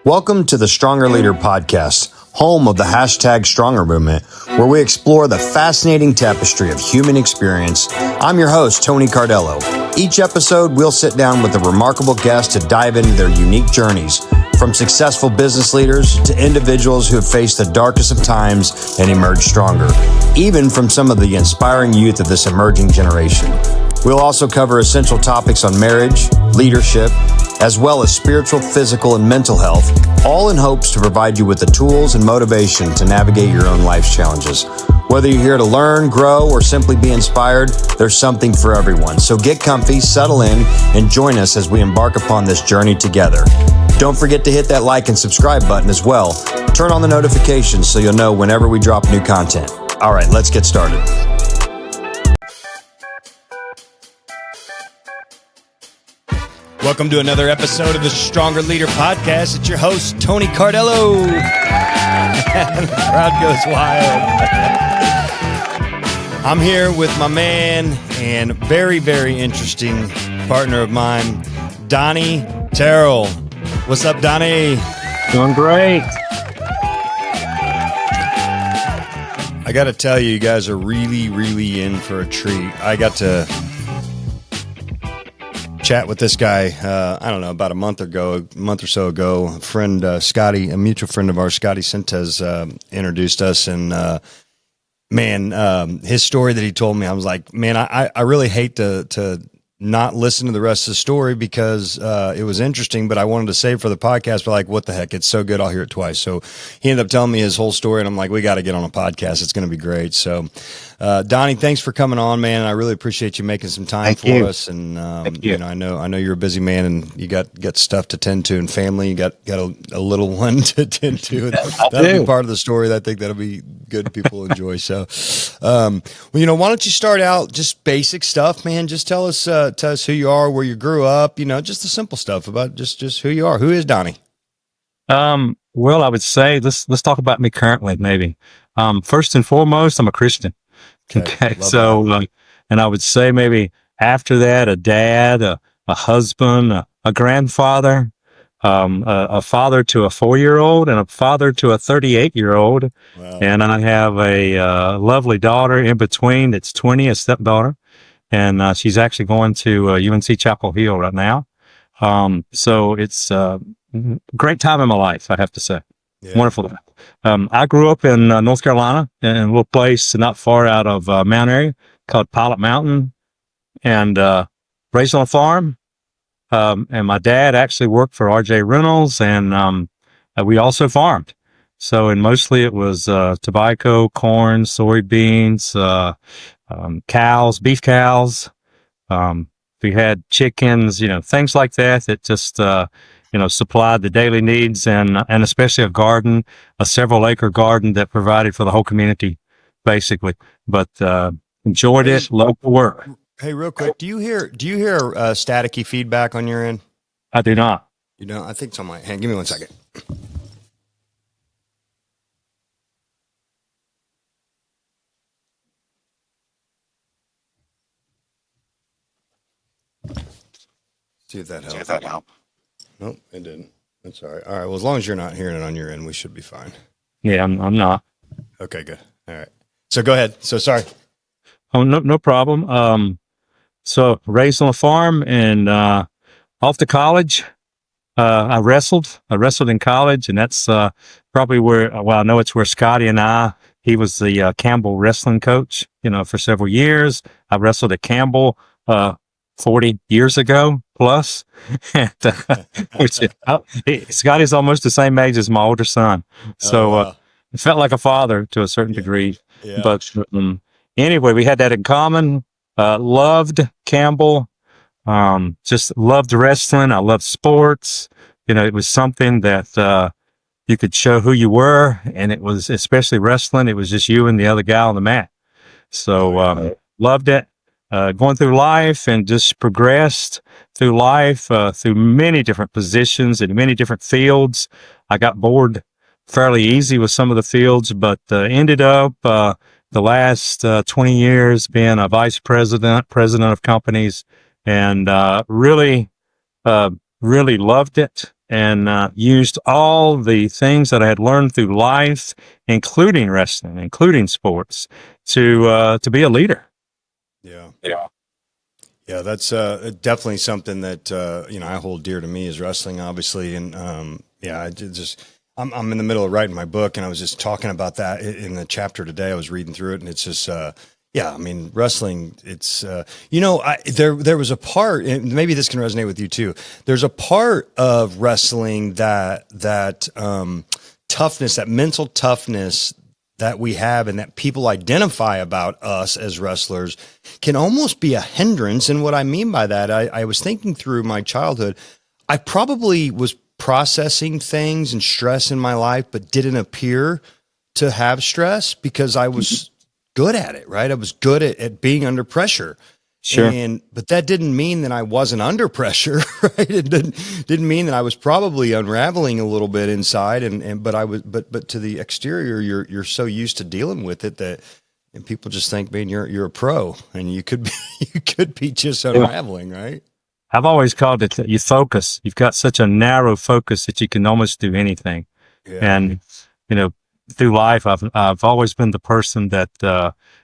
Welcome to the Stronger Leader Podcast, home of the hashtag Stronger Movement, where we explore the fascinating tapestry of human experience. I'm your host, Tony Cardello. Each episode, we'll sit down with a remarkable guest to dive into their unique journeys, from successful business leaders to individuals who have faced the darkest of times and emerged stronger, even from some of the inspiring youth of this emerging generation. We'll also cover essential topics on marriage, leadership, as well as spiritual, physical, and mental health, all in hopes to provide you with the tools and motivation to navigate your own life's challenges. Whether you're here to learn, grow, or simply be inspired, there's something for everyone. So get comfy, settle in, and join us as we embark upon this journey together. Don't forget to hit that like and subscribe button as well. Turn on the notifications so you'll know whenever we drop new content. All right, let's get started. Welcome to another episode of the Stronger Leader Podcast. It's your host, Tony Cardello. The crowd goes wild. I'm here with my man and very, very interesting partner of mine, Donny Terrell. What's up, Donnie? Doing great. I got to tell you, you guys are really, really in for a treat. I got to chat with this guy, I don't know, about a month or so ago. A friend, Scotty, a mutual friend of ours, Scotty Sintez, introduced us. And his story that he told me, I was like, man, I really hate to not listen to the rest of the story because it was interesting, but I wanted to save for the podcast. But like, what the heck? It's so good. I'll hear it twice. So he ended up telling me his whole story, and I'm like, we got to get on a podcast. It's going to be great. So, Donnie, thanks for coming on, man. I really appreciate you making some time for us. And you know, I know you're a busy man, and you got stuff to tend to, and family. You got a little one to tend to. That'll be part of the story. I think that'll be good. People enjoy. So, well, you know, why don't you start out just basic stuff, man? Just tell us who you are, where you grew up. You know, just the simple stuff about just who you are. Who is Donnie? Well, I would say let's talk about me currently, maybe. First and foremost, I'm a Christian. Okay. So, and I would say maybe after that, a dad, a husband, a grandfather, a father to a 4-year-old and a father to a 38-year-old. Wow. And I have a lovely daughter in between that's 20, a stepdaughter. And she's actually going to UNC Chapel Hill right now. So it's a great time in my life, I have to say. Yeah. Wonderful. I grew up in North Carolina in a little place not far out of Mount Airy called Pilot Mountain, and raised on a farm. And my dad actually worked for R.J. Reynolds, and we also farmed. So, and mostly it was tobacco, corn, soybeans, cows, beef cows. We had chickens, you know, things like that just, you know, supplied the daily needs, and especially a garden, a several acre garden that provided for the whole community, basically. But enjoyed it, loved the work. Hey, real quick, do you hear staticky feedback on your end? I do not. You don't? I think it's on my hand. Give me 1 second. See if that helps. Nope, it didn't. That's all right. All right. Well, as long as you're not hearing it on your end, we should be fine. Yeah, I'm not. Okay, good. All right. So go ahead. So sorry. Oh, no problem. So raised on a farm, and off to college. I wrestled in college, and that's probably where, well, I know it's where Scotty and he was the Campbell wrestling coach, you know, for several years. I wrestled at Campbell 40 years ago plus. And, Scotty's almost the same age as my older son. So it felt like a father to a certain degree. Yeah. But anyway, we had that in common. Loved Campbell. Just loved wrestling. I loved sports. You know, it was something that you could show who you were, and it was, especially wrestling, it was just you and the other guy on the mat. So loved it. Going through life, and just progressed through life, through many different positions in many different fields. I got bored fairly easy with some of the fields, but ended up the last 20 years being a vice president of companies, and really really loved it and used all the things that I had learned through life, including wrestling, including sports, to be a leader. Yeah. Yeah. Yeah, that's definitely something that I hold dear to me is wrestling, obviously, and I just I'm in the middle of writing my book, and I was just talking about that in the chapter today. I was reading through it, and it's just I mean, wrestling. It's there was a part, and maybe this can resonate with you too. There's a part of wrestling that toughness, that mental toughness that we have and that people identify about us as wrestlers can almost be a hindrance. And what I mean by that, I was thinking through my childhood. I probably was processing things and stress in my life, but didn't appear to have stress because I was good at it, right? I was good at being under pressure. Sure. But that didn't mean that I wasn't under pressure, right? It didn't mean that I was probably unraveling a little bit inside, but to the exterior, you're so used to dealing with it that, and people just think, man, you're a pro, and you could be just unraveling, right? I've always called it you focus. You've got such a narrow focus that you can almost do anything. Yeah. And through life, I've always been the person that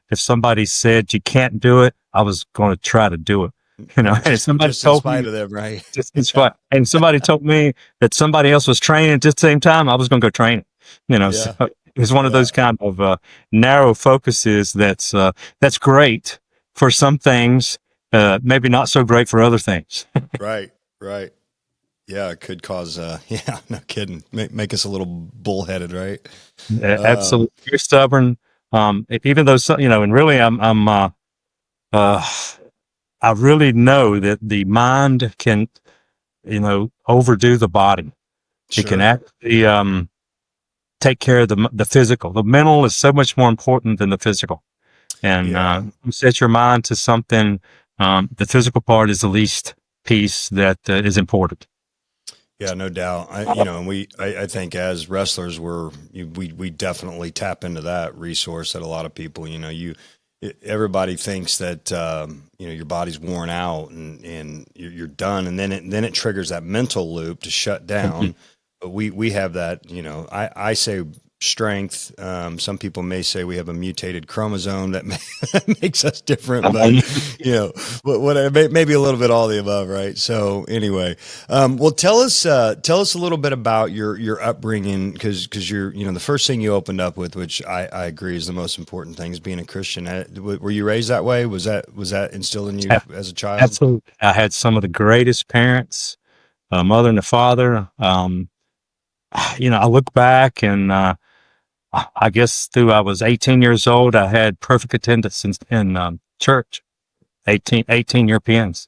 if somebody said you can't do it, I was going to try to do it. And somebody just told in spite me, of them, right? just in spite, and somebody told me that somebody else was training at the same time, I was going to go train it. So it was one of those kind of narrow focuses that's great for some things, maybe not so great for other things. Right. Yeah, it could cause, no kidding, make us a little bullheaded, right? Absolutely, you're stubborn. Even though and really, I really know that the mind can, overdo the body. Sure. It can actually take care of the physical. The mental is so much more important than the physical. And you set your mind to something. The physical part is the least piece that is important. Yeah, no doubt. I think as wrestlers, we definitely tap into that resource that a lot of people, everybody thinks that, your body's worn out and you're done. And then it triggers that mental loop to shut down. But we have that, I say strength. Some people may say we have a mutated chromosome that makes us different, but maybe a little bit all the above, right? So anyway, well, tell us a little bit about your upbringing, because you're, the first thing you opened up with, which I agree is the most important thing, is being a Christian. Were you raised that way? Was that instilled in you as a child? Absolutely. I had some of the greatest parents, a mother and a father. I look back and, I guess through I was 18 years old, I had perfect attendance in church, 18 Europeans.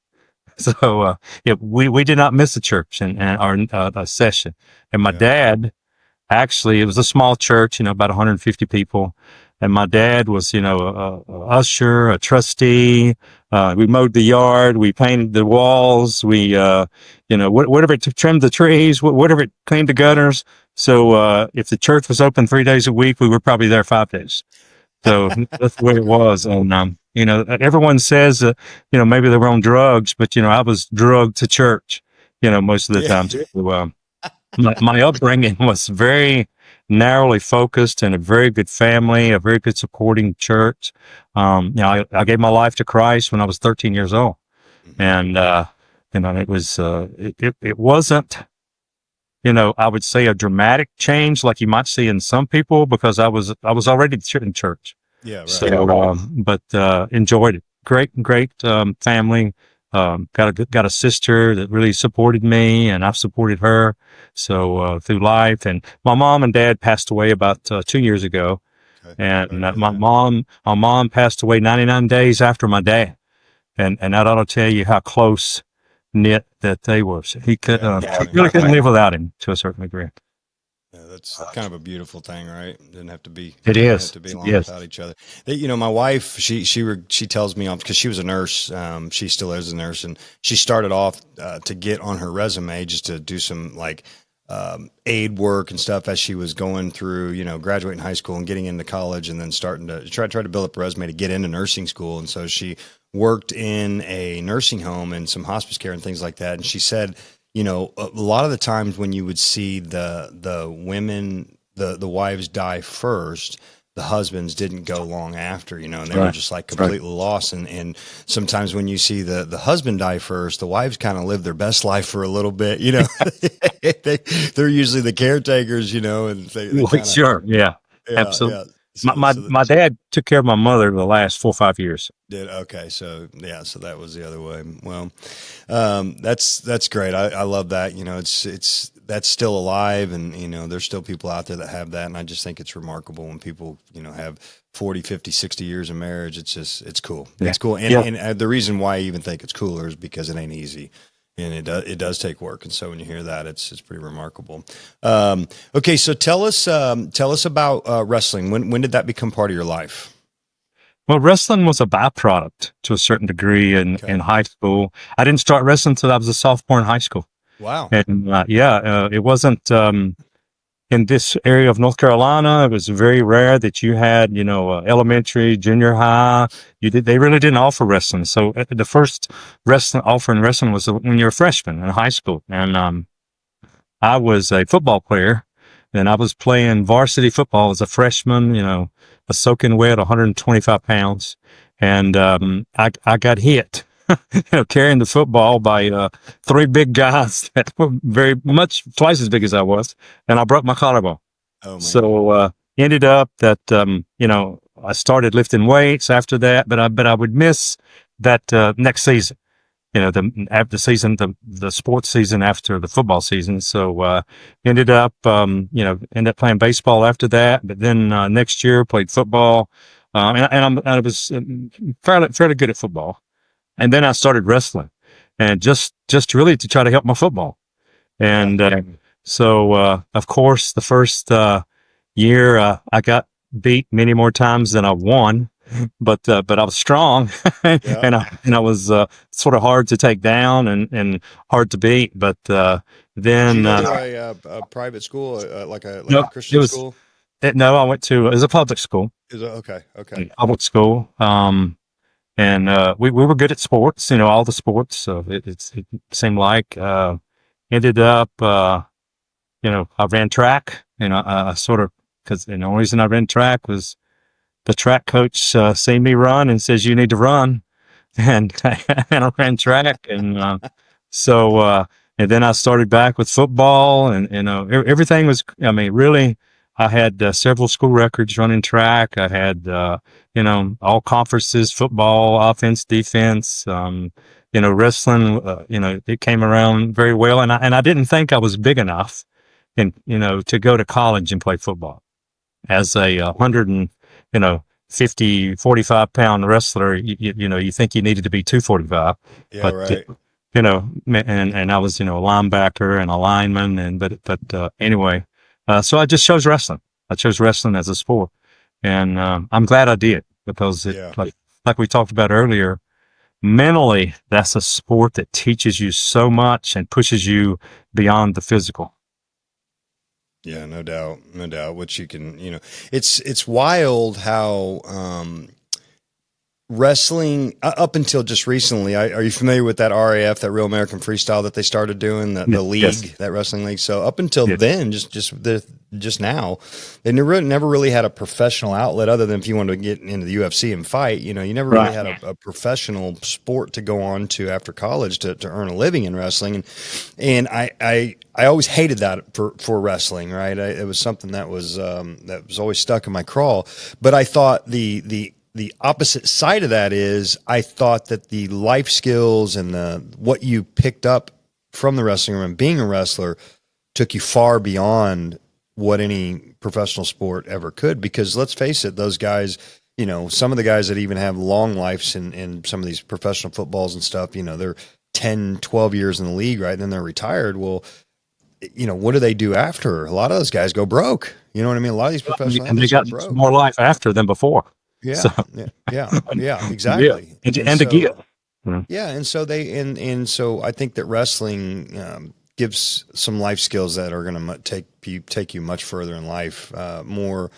So, we did not miss a church and our a session. And my dad, actually, it was a small church, about 150 people. And my dad was, a usher, a trustee. We mowed the yard. We painted the walls. We, whatever it trimmed the trees, whatever it cleaned the gutters. So, if the church was open 3 days a week, we were probably there 5 days. So that's the way it was. And, everyone says that, maybe they were on drugs, but, I was drugged to church, most of the time. So, my upbringing was very narrowly focused in a very good family, a very good supporting church. I gave my life to Christ when I was 13 years old. And, it was, it wasn't, I would say a dramatic change like you might see in some people, because I was already in church. Yeah. Right. So, but enjoyed it. Great family. Got a sister that really supported me, and I've supported her. So, through life, and my mom and dad passed away about 2 years ago. Okay. And my mom passed away 99 days after my dad. And that ought to tell you how close knit that they were. So he really couldn't live without him to a certain degree. Yeah, that's kind of a beautiful thing, right? Didn't have to be. It is. Have to be long without each other. My wife, she tells me, because she was a nurse. She still is a nurse, and she started off to get on her resume just to do some aid work and stuff as she was going through, graduating high school and getting into college, and then starting to try to build up a resume to get into nursing school. And so she worked in a nursing home and some hospice care and things like that. And she said, a lot of the times when you would see the women, the wives die first, the husbands didn't go long after, and they were just like completely lost. And sometimes when you see the husband die first, the wives kind of live their best life for a little bit, they're usually the caretakers, and they kind of, Sure. Yeah. yeah, Absolutely. yeah. My, So, my, so my dad took care of my mother the last 4 or 5 years. did okay. So yeah, so that was the other way. Well, that's great. I love that. It's that's still alive, and there's still people out there that have that, and I just think it's remarkable when people have 40, 50, 60 years of marriage. It's cool. Yeah. It's cool, and the reason why I even think it's cooler is because it ain't easy. And it does take work, and so when you hear that, it's pretty remarkable. Okay, so tell us about wrestling. When did that become part of your life? Well, wrestling was a byproduct to a certain degree in high school. I didn't start wrestling until I was a sophomore in high school. Wow. And it wasn't in this area of North Carolina. It was very rare that you had, elementary, junior high. They really didn't offer wrestling. So the first offering wrestling was when you were a freshman in high school. And I was a football player, and I was playing varsity football as a freshman, a soaking wet, 125 pounds. And I got hit, carrying the football by 3 big guys that were very much twice as big as I was. And I broke my collarbone. Oh, man. So ended up that, I started lifting weights after that, but I would miss that next season. After the season, the sports season after the football season. So, ended up playing baseball after that. But then, next year played football. I was fairly good at football. And then I started wrestling, and just really to try to help my football. And, of course, the first, year, I got beat many more times than I won. But I was strong, and I was sort of hard to take down and hard to beat. But then did you go to a private school, like a Christian school? No, I went to it was a public school. Okay? Public school. And we were good at sports, all the sports. So it seemed like ended up I ran track. I sort of because the only reason I ran track was the track coach seen me run and says, "You need to run." And, and I ran track. And and then I started back with football, and, everything was, really, I had several school records running track. I had, all conferences, football, offense, defense, wrestling, it came around very well. And I didn't think I was big enough to go to college and play football as a 50, 45 pound wrestler. You think you needed to be 245. Yeah, but, right. And I was, a linebacker and a lineman. But anyway, so I just chose wrestling. I chose wrestling as a sport. And I'm glad I did, because like we talked about earlier, mentally, that's a sport that teaches you so much and pushes you beyond the physical. Yeah, no doubt. Which you can, it's wild how wrestling up until just recently. Are you familiar with that RAF, that Real American Freestyle that they started doing, the league, yes, that wrestling league? So up until then, just now, they never really had a professional outlet other than if you wanted to get into the UFC and fight. You never really had a professional sport to go on to after college to earn a living in wrestling. And I always hated that for wrestling, right? It was something that was always stuck in my craw. But I thought the opposite side of that is I thought that the life skills and what you picked up from the wrestling room and being a wrestler took you far beyond what any professional sport ever could. Because let's face it, those guys, some of the guys that even have long lives in some of these professional footballs and stuff, they're 10, 12 years in the league, right? And then they're retired. Well, what do they do after? A lot of those guys go broke. You know what I mean? A lot of these professional and they got more life after than before. Yeah, so. yeah, exactly. Yeah. And to give. Yeah, and so so I think that wrestling gives some life skills that are going to take you much further in life, more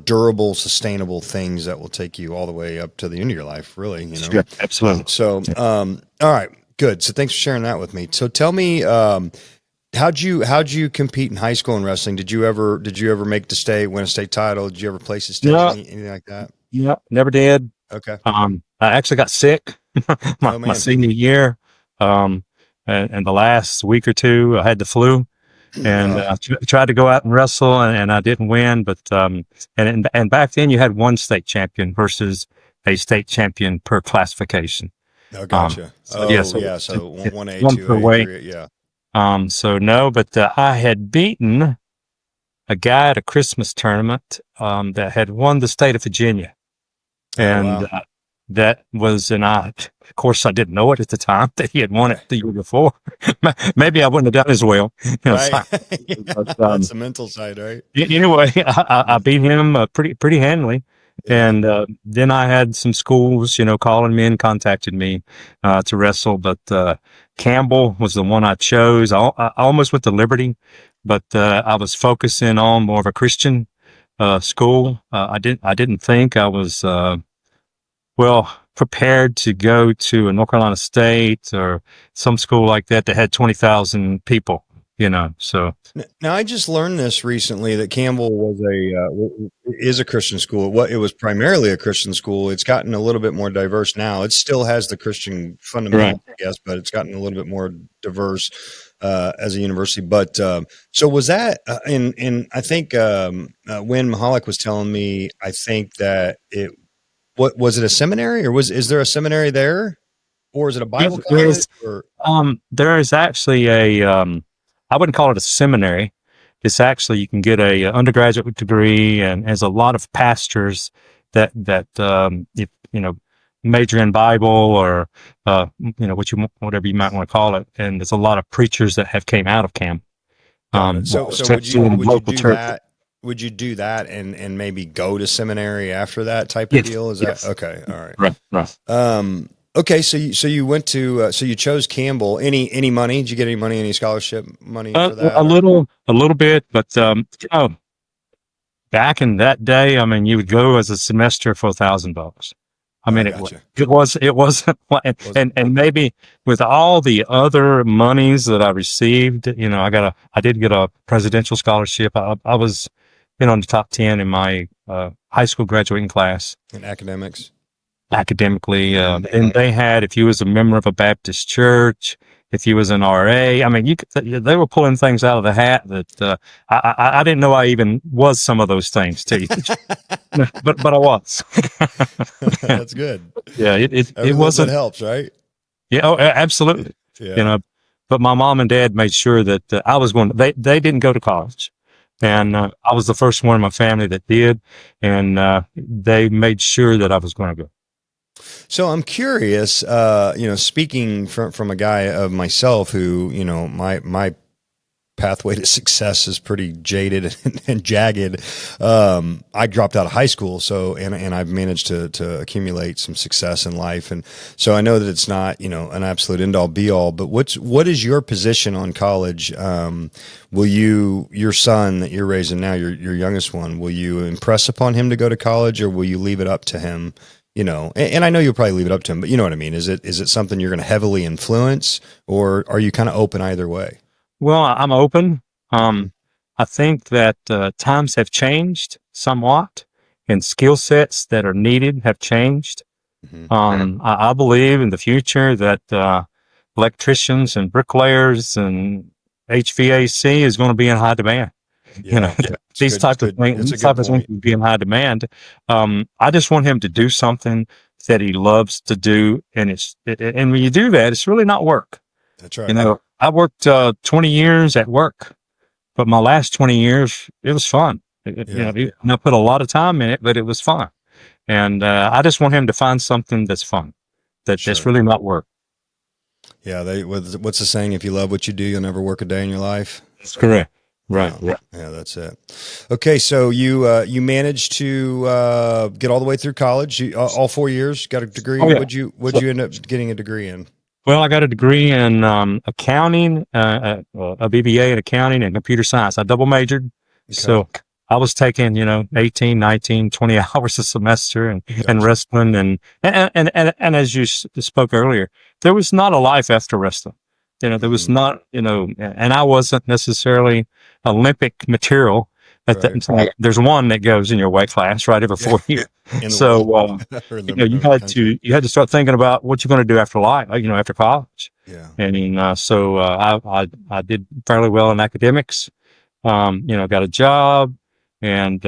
durable, sustainable things that will take you all the way up to the end of your life, really. Yeah, absolutely. So, all right, Good. So thanks for sharing that with me. So tell me, how'd you compete in high school in wrestling? Did you ever make the state, win a state title? Did you ever place a state? Yeah, Anything like that? yeah, never did. Okay. I actually got sick my Oh man. senior year. Um, and the last week or two, I had the flu, and tried to go out and wrestle, and I didn't win. But and back then, you had one state champion versus a state champion per classification. Oh, gotcha. So, yeah, So one A, one two per A, weight. three A, yeah. So no, but I had beaten a guy at a Christmas tournament that had won the state of Virginia. And wow. that was, of course, I didn't know it at the time that he had won it the year before. Maybe I wouldn't have done as well. Right. But, That's the mental side, right? Anyway, I beat him pretty handily. Yeah. And then I had some schools, calling me and contacted me to wrestle. But Campbell was the one I chose. I almost went to Liberty, but I was focusing on more of a Christian school. I didn't think I was prepared to go to a North Carolina State or some school like that had 20,000 people. So now I just learned this recently that Campbell is a Christian school. It was primarily a Christian school. It's gotten a little bit more diverse now. It still has the Christian fundamentals, right, I guess, but it's gotten a little bit more diverse as a university. But so was that in I think when Mahalik was telling me, I think that what was it, a seminary, or is there a seminary there, or is it a Bible college? There is actually I wouldn't call it a seminary. It's actually, you can get a undergraduate degree, and there's a lot of pastors that major in Bible or whatever you might want to call it. And there's a lot of preachers that have came out of camp. So would you do that? Would you do that and maybe go to seminary after that type of deal? Is that okay? All right. Right. Okay. So you went to, so you chose Campbell. Any money? Did you get any money, any scholarship money for that? A little bit, but, back in that day, I mean, you would go as a semester for $1,000. I mean, it wasn't, and maybe with all the other monies that I received, I did get a presidential scholarship. I was, in the top 10 in my, high school graduating class. In academics? Academically, and they had, if you was a member of a Baptist church, if you was an RA, I mean, they were pulling things out of the hat that I didn't know I even was some of those things too. but I was. That's good. Yeah, it wasn't. It helps, right? Yeah, oh, absolutely. Yeah. But my mom and dad made sure that I was going. They didn't go to college. And I was the first one in my family that did, and they made sure that I was going to go. So I'm curious, speaking from a guy of myself who, my pathway to success is pretty jaded and jagged. I dropped out of high school, and I've managed to accumulate some success in life. And so I know that it's not, an absolute end all be all, but what is your position on college? Will your son that you're raising now, your youngest one, will you impress upon him to go to college, or will you leave it up to him? And I know you'll probably leave it up to him, but you know what I mean? Is it something you're going to heavily influence, or are you kind of open either way? Well, I'm open. I think that times have changed somewhat, and skill sets that are needed have changed. Mm-hmm. I believe in the future that electricians and bricklayers and HVAC is going to be in high demand. Yeah, these types of things will be in high demand. I just want him to do something that he loves to do, and and when you do that, it's really not work. That's right. I worked 20 years at work, but my last 20 years, it was fun. And I put a lot of time in it, but it was fun. And I just want him to find something that's fun, that's really not work. Yeah, what's the saying? If you love what you do, you'll never work a day in your life. That's correct. Right. Yeah, that's it. Okay, so you managed to get all the way through college, all 4 years, got a degree. Oh, yeah. What'd you end up getting a degree in? Well, I got a degree in accounting, a BBA in accounting and computer science. I double majored, so I was taking, 18, 19, 20 hours a semester and Gotcha. wrestling. And as you spoke earlier, there was not a life after wrestling. There was not, and I wasn't necessarily Olympic material at that time. There's one that goes in your weight class right every 4 years. So, you had to start thinking about what you're going to do after life, after college. Yeah. And so I did fairly well in academics. Got a job, and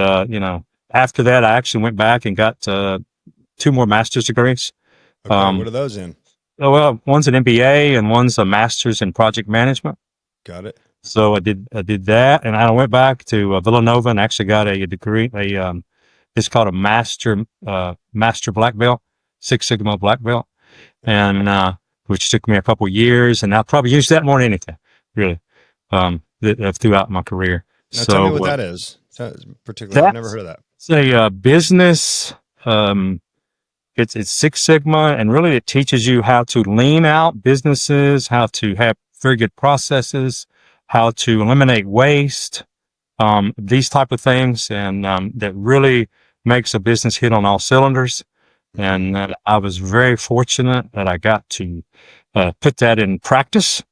after that, I actually went back and got 2 more master's degrees. Okay, what are those in? Well, one's an MBA and one's a master's in project management. Got it. So I did that, and I went back to Villanova and actually got a degree. It's called a master black belt, Six Sigma black belt, and which took me a couple of years, and I probably used that more than anything, really, throughout my career. Now, tell me what that is. Particularly, I've never heard of that. It's a business. It's Six Sigma, and really it teaches you how to lean out businesses, how to have very good processes, how to eliminate waste, these type of things, and that really makes a business hit on all cylinders. And I was very fortunate that I got to put that in practice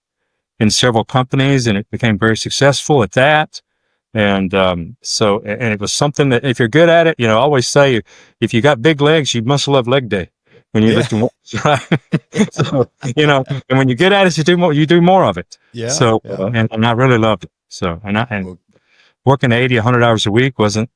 in several companies, and it became very successful at that. And so it was something that if you're good at it, I always say, if you got big legs, you must love leg day when you lift them up, right? So, and when you're good at it, you do more of it. Yeah. So, and I really loved it. So, and working 80, 100 hours a week wasn't,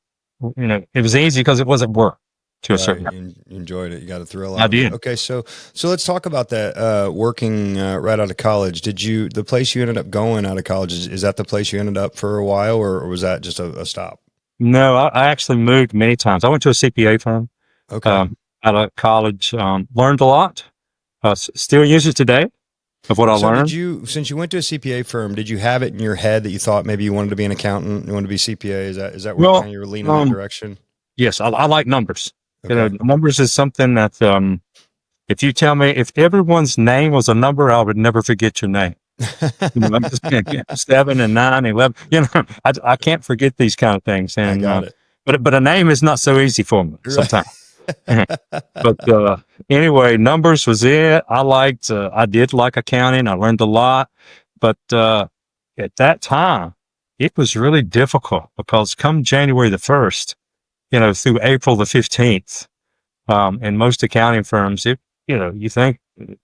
it was easy because it wasn't work to a certain level. You enjoyed it. You got a thrill out I of did. it. Okay. So let's talk about that, working right out of college. The place you ended up going out of college, is that the place you ended up for a while, or was that just a stop? No, I actually moved many times. I went to a CPA firm. Okay. Out of college, learned a lot. Still use it today of what I learned. Since you went to a CPA firm, did you have it in your head that you thought maybe you wanted to be an accountant, you wanted to be CPA? Is that where kind of you were leaning in that direction? Yes, I like numbers. Okay. Numbers is something that if you tell me if everyone's name was a number, I would never forget your name. I'm just 7 and 9, 11. I can't forget these kind of things. And I got it. But a name is not so easy for me sometimes. But anyway, numbers was it. I did like accounting. I learned a lot, but at that time, it was really difficult because come January the 1st, through April the 15th, in most accounting firms, you think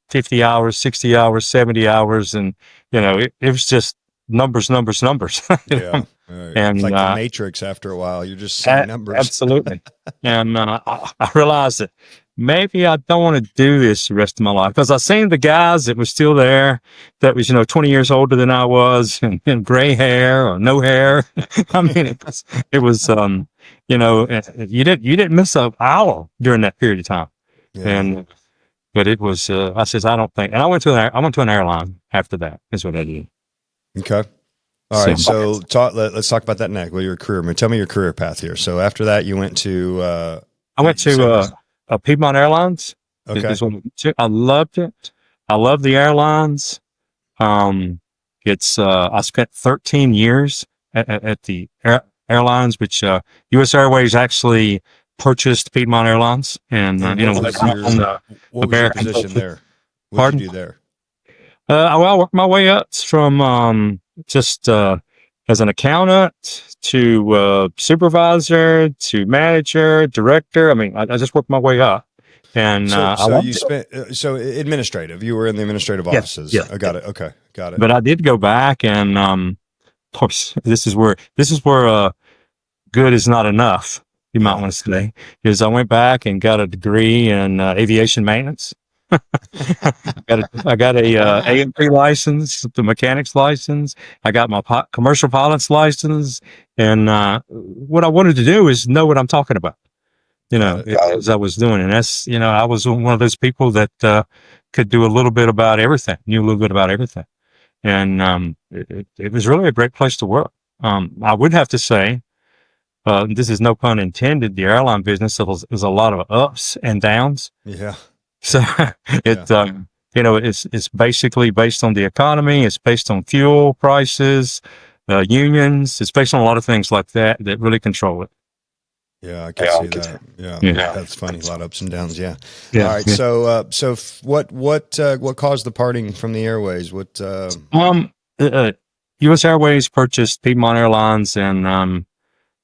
50 hours, 60 hours, 70 hours, and it was just numbers. Yeah. Right. And it's like the Matrix after a while, you're just seeing numbers. Absolutely. And I realized that maybe I don't want to do this the rest of my life, because I seen the guys that were still there that was, 20 years older than I was, and gray hair or no hair. I mean, it was you didn't miss an hour during that period of time. Yeah. But it was, I says, I don't think, and I went to an airline after that is what I did. Okay. All right. So let's talk about that next. Well, your career. I mean, tell me your career path here. So after that, you went to, I went to Piedmont Airlines. Okay. I loved it. I love the airlines. I spent 13 years at the airlines, which, U.S. Airways actually purchased Piedmont Airlines, and what was your position there? What did you do there? I worked my way up from just as an accountant to supervisor to manager, director. I mean, I just worked my way up, and so administrative. You were in the administrative offices. Yeah. I got it. Okay, got it. But I did go back, and of course, this is where good is not enough. You might want to say, is I went back and got a degree in aviation maintenance. I got a A&P license, the mechanics license. I got my commercial pilot's license, and what I wanted to do is know what I'm talking about. As I was doing, and that's I was one of those people that could do a little bit about everything, knew a little bit about everything, and it was really a great place to work. I would have to say. This is no pun intended. The airline business is a lot of ups and downs. Yeah. So it's basically based on the economy. It's based on fuel prices. unions. It's based on a lot of things like that really control it. Yeah, I can see that. Yeah, that's funny. A lot of ups and downs. Yeah. Yeah. All right. Yeah. So what caused the parting from the airways? What? U.S. Airways purchased Piedmont Airlines, and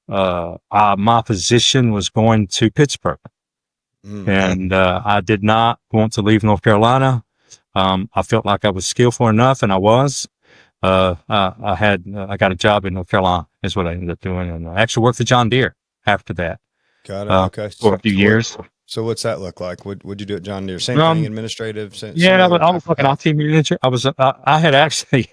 my position was going to Pittsburgh, and I did not want to leave North Carolina. I felt like I was skillful enough, and I was. I got a job in North Carolina, is what I ended up doing, and I actually worked for John Deere after that. Got it. Okay. For a few years. So what's that look like? What'd you do at John Deere? Same thing, administrative? I was like an IT manager. I had actually,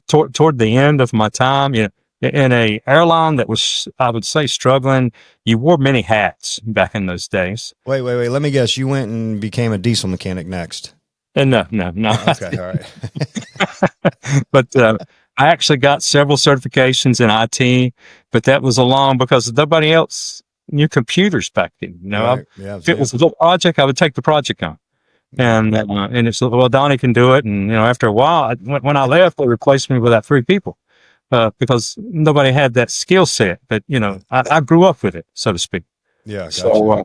toward the end of my time, in a airline that was, I would say, struggling, you wore many hats back in those days. Wait. Let me guess. You went and became a diesel mechanic next. No. Okay. All right. But I actually got several certifications in IT, but that was along because nobody else knew computers back then. Right. If it was a little project, I would take the project on. And it's, well, Donnie can do it. And, after a while, when I left, they replaced me with 3 people, because nobody had that skill set. But, I grew up with it, so to speak. Yeah. Gotcha. So,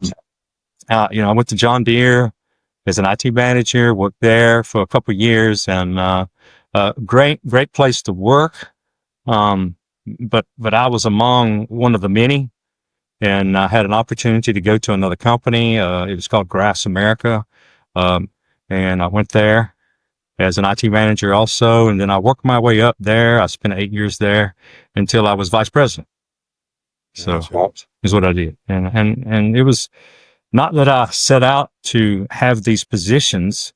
I went to John Deere as an IT manager, worked there for a couple of years, and, great place to work. But I was among one of the many, and I had an opportunity to go to another company. It was called Grass America. And I went there as an IT manager also. And then I worked my way up there. I spent 8 years there until I was vice president. So is what I did. And it was not that I set out to have these positions.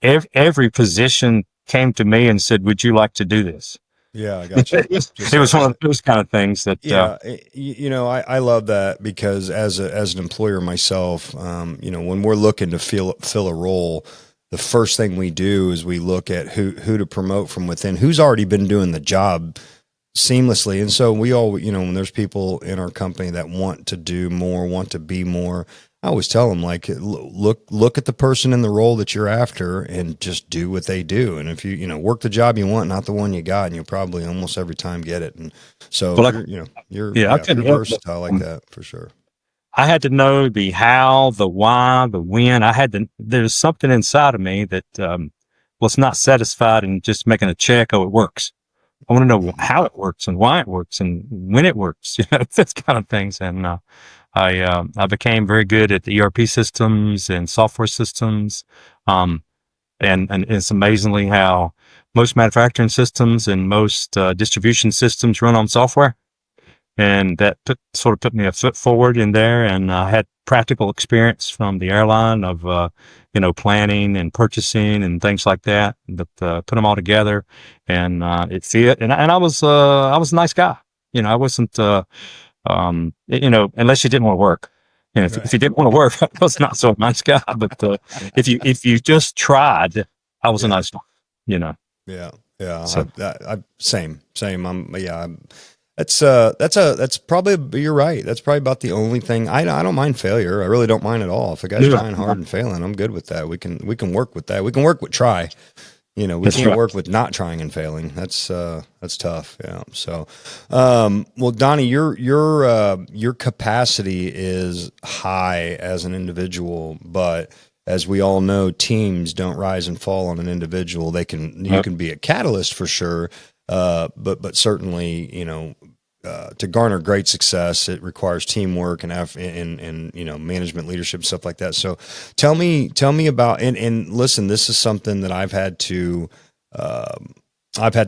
Every position came to me and said, "Would you like to do this?" Yeah, I got you. It was one of those kind of things that. I love that because as an employer myself, when we're looking to fill a role, the first thing we do is we look at who to promote from within, who's already been doing the job seamlessly. And so we all, when there's people in our company that want to do more, want to be more, I always tell them, like, look at the person in the role that you're after and just do what they do. And if you work the job you want, not the one you got, and you'll probably almost every time get it. And so, you're versatile like that for sure. I had to know the how, the why, the when. There's something inside of me that was not satisfied in just making a check. Oh, it works. I want to know how it works and why it works and when it works. Those kind of things. And I became very good at the ERP systems and software systems. And it's amazingly how most manufacturing systems and most distribution systems run on software. And that put me a foot forward in there. And I had practical experience from the airline of, planning and purchasing and things like that, put them all together, and it fit. And I was a nice guy. I wasn't, unless you didn't want to work. If you didn't want to work, I was not so nice guy. But if you just tried, I was a nice guy. Yeah. So, same. That's probably, you're right. That's probably about the only thing. I don't mind failure. I really don't mind at all. If a guy's trying hard and failing, I'm good with that. We can work with that. We can work with try. We can't work with not trying and failing. That's tough. Yeah. So, well, Donnie, your capacity is high as an individual, but as we all know, teams don't rise and fall on an individual. You can be a catalyst for sure. But certainly, to garner great success, it requires teamwork and management, leadership, stuff like that. So tell me about, and listen, this is something that I've had to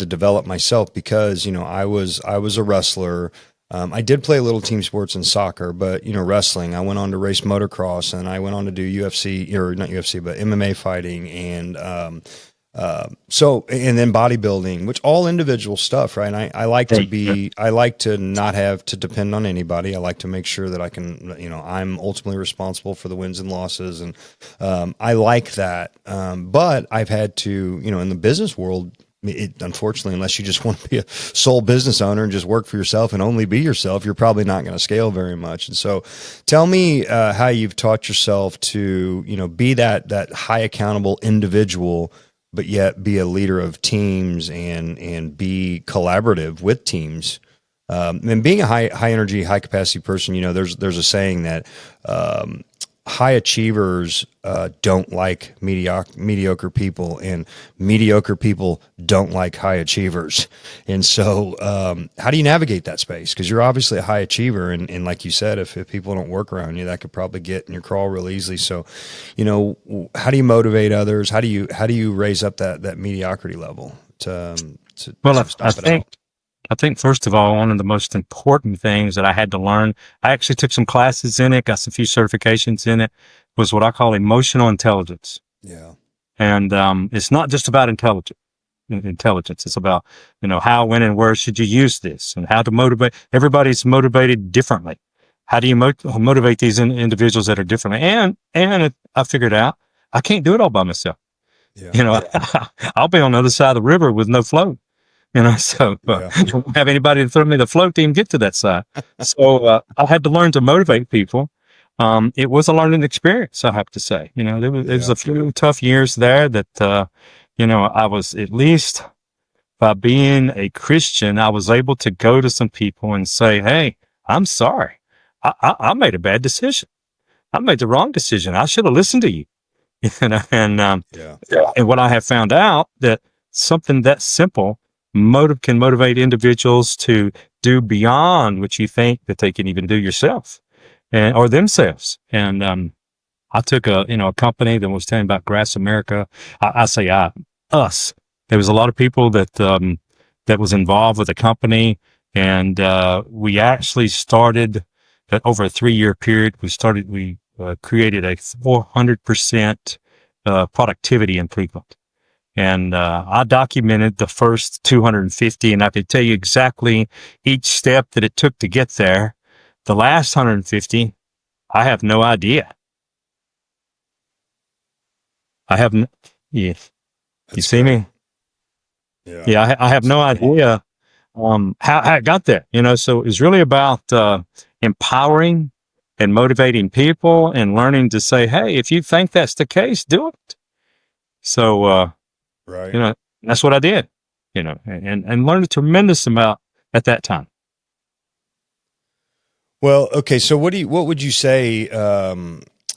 develop myself because, I was a wrestler. I did play a little team sports and soccer, but wrestling, I went on to race motocross, and I went on to do UFC, or not UFC, but MMA fighting, and, and then bodybuilding, which all individual stuff, right? And I like to not have to depend on anybody. I like to make sure that I can, I'm ultimately responsible for the wins and losses. And, I like that. But I've had to, in the business world, unfortunately, unless you just want to be a sole business owner and just work for yourself and only be yourself, you're probably not going to scale very much. And so tell me, how you've taught yourself to, be that high accountable individual but yet be a leader of teams and be collaborative with teams. And being a high energy, high capacity person, there's a saying that high achievers don't like mediocre people, and mediocre people don't like high achievers. And so how do you navigate that space? Because you're obviously a high achiever, and like you said, if people don't work around you, that could probably get in your crawl real easily. So, how do you motivate others? How do you raise up that mediocrity level to stop it out? I think, first of all, one of the most important things that I had to learn, I actually took some classes in it, got some few certifications in it, was what I call emotional intelligence. Yeah. And it's not just about intelligence. It's about, how, when, and where should you use this, and how to motivate. Everybody's motivated differently. How do you motivate these individuals that are differently? And I figured out I can't do it all by myself. Yeah. I'll be on the other side of the river with no float. So I don't have anybody to throw me the float to even get to that side. So I had to learn to motivate people. It was a learning experience, I have to say. There was a few tough years there that, I was, at least by being a Christian, I was able to go to some people and say, hey, I'm sorry. I made a bad decision. I made the wrong decision. I should have listened to you. And what I have found out, that something that simple can motivate individuals to do beyond what you think that they can even do yourself or themselves. And I took a company that was telling about Grass America. I say us. There was a lot of people that was involved with the company, and we actually started over a 3-year period. We created a 400% productivity improvement. And I documented the first 250, and I could tell you exactly each step that it took to get there. The last 150, I have no idea. I have no, yeah. You see me? Yeah. I have no idea how it got there. So it was really about empowering and motivating people and learning to say, hey, if you think that's the case, do it. So, right. That's what I did, and learned a tremendous amount at that time. Well, okay. So what would you say,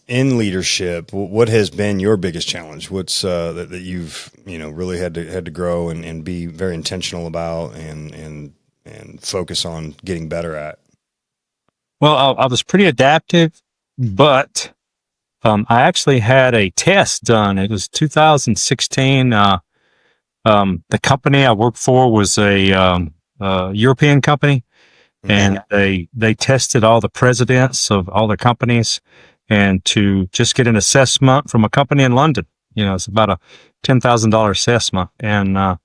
in leadership, what has been your biggest challenge? What's, that you've, really had to grow and be very intentional about and focus on getting better at? Well, I was pretty adaptive, but, I actually had a test done. It was 2016. The company I worked for was a European company, and they tested all the presidents of all their companies, and to just get an assessment from a company in London. It's about a $10,000 assessment, and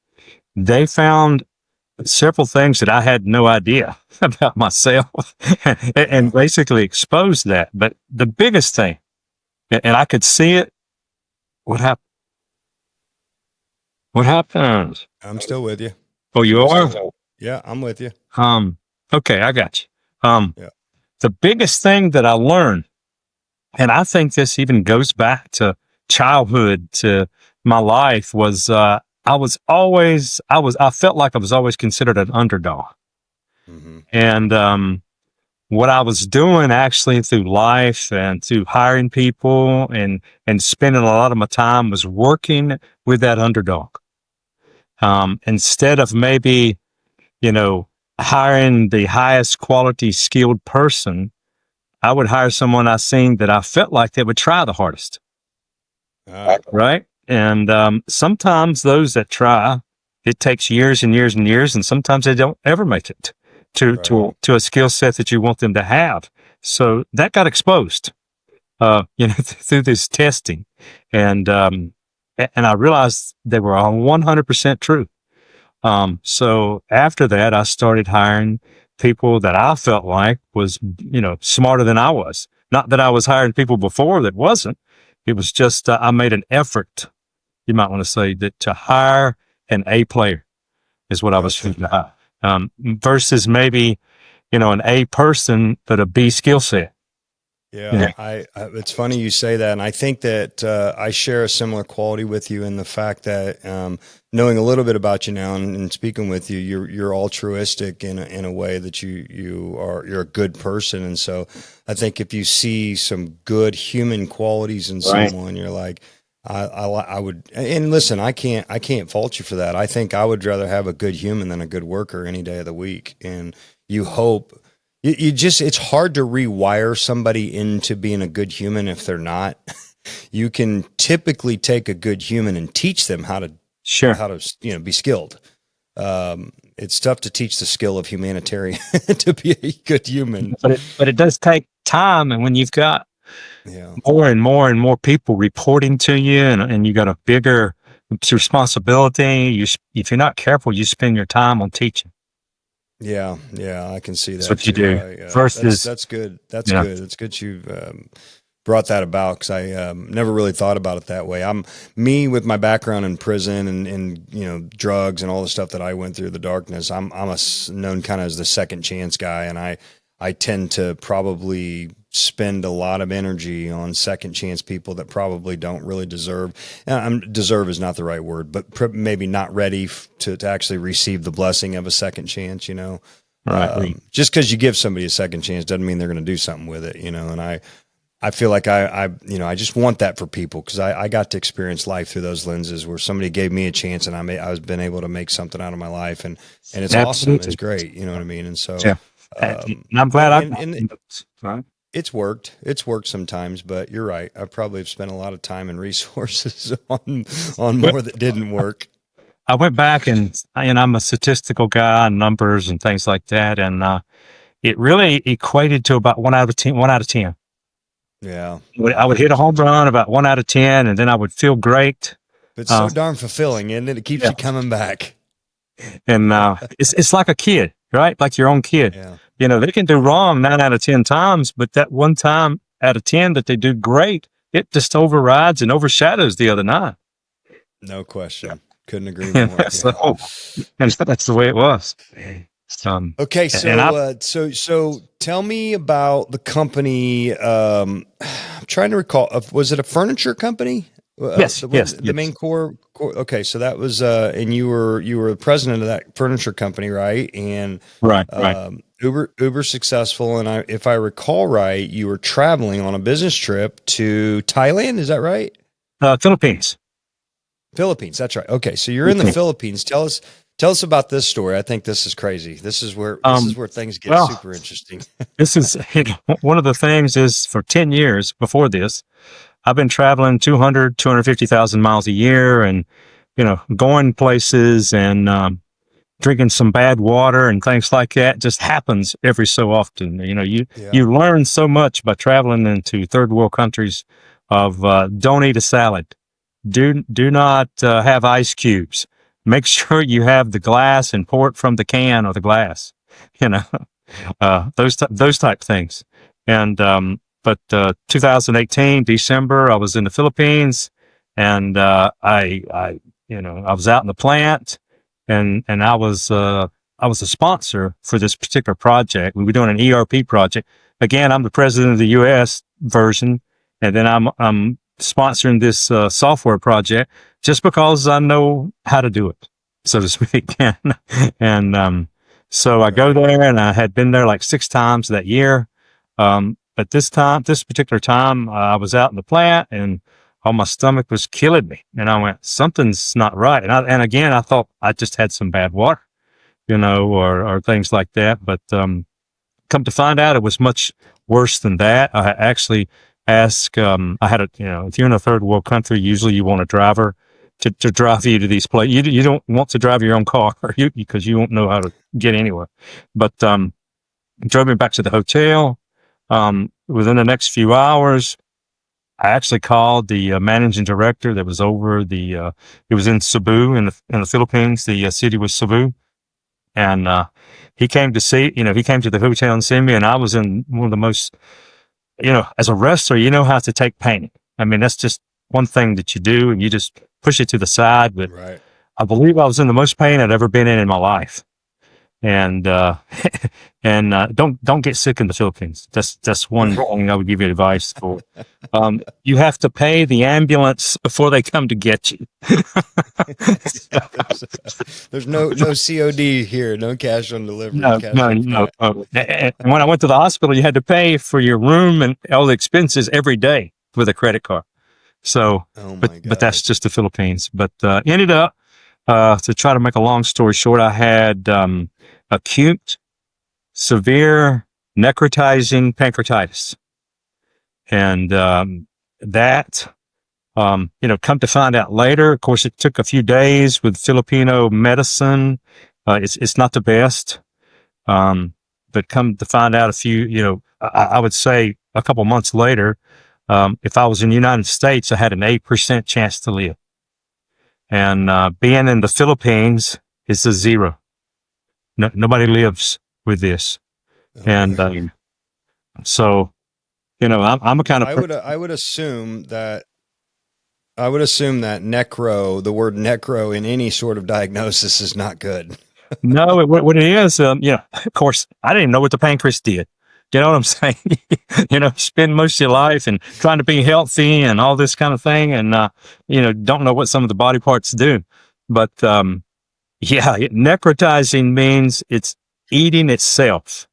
they found several things that I had no idea about myself, and basically exposed that. But the biggest thing, and I could see it. What happened? What happened? I'm still with you. Oh, you are? Yeah, I'm with you. Okay, I got you. The biggest thing that I learned, and I think this even goes back to childhood, to my life, was I felt like I was always considered an underdog. Mm-hmm. And what I was doing actually through life and through hiring people and spending a lot of my time was working with that underdog. Instead of maybe, hiring the highest quality skilled person, I would hire someone I seen that I felt like they would try the hardest. Right. And sometimes those that try, it takes years and years and years, and sometimes they don't ever make it to a skill set that you want them to have. So that got exposed, through this testing, and I realized they were 100% true. So after that, I started hiring people that I felt like was, smarter than I was. Not that I was hiring people before that wasn't. It was just I made an effort, you might want to say, that to hire an A player is what I was trying to hire. Versus maybe, an A person, but a B skill set. Yeah, it's funny you say that, and I think that I share a similar quality with you in the fact that knowing a little bit about you now and speaking with you, you're altruistic in a way that you're a good person, and so I think if you see some good human qualities in someone, you're like, I would, and listen, I can't fault you for that. I think I would rather have a good human than a good worker any day of the week, and you hope. You just, it's hard to rewire somebody into being a good human if they're not. You can typically take a good human and teach them how to be skilled. It's tough to teach the skill of humanitarian to be a good human. But it does take time. And when you've got more and more people reporting to you and you got a bigger responsibility, if you're not careful, you spend your time on teaching. Yeah, I can see that. That's what you do. Right? That's good. That's good. It's good you brought that about, because I never really thought about it that way. Me with my background in prison and drugs and all the stuff that I went through, the darkness. I'm known kind of as the second chance guy, and I tend to probably spend a lot of energy on second chance people that probably don't really deserve. Deserve is not the right word, but maybe not ready to actually receive the blessing of a second chance. Right. Just because you give somebody a second chance doesn't mean they're going to do something with it. And I feel like I just want that for people, because I got to experience life through those lenses where somebody gave me a chance and I was been able to make something out of my life, and it's awesome. It's great. You know what I mean? And so, and I'm glad it's worked. It's worked sometimes, but you're right. I probably have spent a lot of time and resources on more that didn't work. I went back and I'm a statistical guy and numbers and things like that. And, it really equated to about 1 out of 10. Yeah. I would hit a home run about 1 out of 10, and then I would feel great. But so darn fulfilling, isn't it? It keeps you coming back. And, it's like a kid, right? Like your own kid. Yeah. They can do wrong 9 out of 10 times, but that one time out of 10 that they do great, it just overrides and overshadows the other 9. No question. Couldn't agree more. And that's the way it was. Okay, so tell me about the company. I'm trying to recall. Was it a furniture company? Yes. The main core. Okay, so that was, and you were president of that furniture company, right? And right. Uber successful. And if I recall right, you were traveling on a business trip to Thailand. Is that right? Philippines. That's right. Okay, so you're in the Philippines. Tell us about this story. I think this is crazy. This is where things get super interesting. This is one of the things is for 10 years before this, I've been traveling 250,000 miles a year and, going places and, drinking some bad water and things like that. Just happens every so often. You learn so much by traveling into third world countries of, don't eat a salad. Do not have ice cubes. Make sure you have the glass and pour it from the can or the glass, those type things. And, but 2018, December, I was in the Philippines, and I was out in the plant, and I was a sponsor for this particular project. We were doing an ERP project. Again, I'm the president of the U.S. version, and then I'm sponsoring this software project just because I know how to do it, so to speak. And so I go there, and I had been there like 6 times that year. But this particular time, I was out in the plant, and my stomach was killing me. And I went, something's not right. And again, I thought I just had some bad water, or things like that. But come to find out, it was much worse than that. I actually asked, I had if you're in a third world country, usually you want a driver to drive you to these places. You don't want to drive your own car because you won't know how to get anywhere. But drove me back to the hotel. Within the next few hours, I actually called the managing director that was over it was in Cebu in the Philippines. The city was Cebu. And he came to the hotel and see me, and I was in one of the most, as a wrestler, how to take pain. I mean, that's just one thing that you do, and you just push it to the side. But right. I believe I was in the most pain I'd ever been in my life. and don't get sick in the Philippines. That's one thing I would give you advice for. You have to pay the ambulance before they come to get you. There's no COD here, no cash on delivery. No, cash no, on no. front. And when I went to the hospital, you had to pay for your room and all the expenses every day with a credit card. So, Oh but my but that's God. just the Philippines. But ended up to try to make a long story short, I had acute, severe, necrotizing pancreatitis, and that. Come to find out later, of course, it took a few days with Filipino medicine. It's not the best. But come to find out I would say a couple months later, if I was in the United States, I had an 8% chance to live. And, being in the Philippines is a zero. Nobody lives with this. And, so, I'm a kind of, I would assume that the word necro in any sort of diagnosis is not good. no, what it is, of course, I didn't know what the pancreas did. You know what I'm saying? Spend most of your life and trying to be healthy and all this kind of thing. And, don't know what some of the body parts do. But, necrotizing means it's eating itself.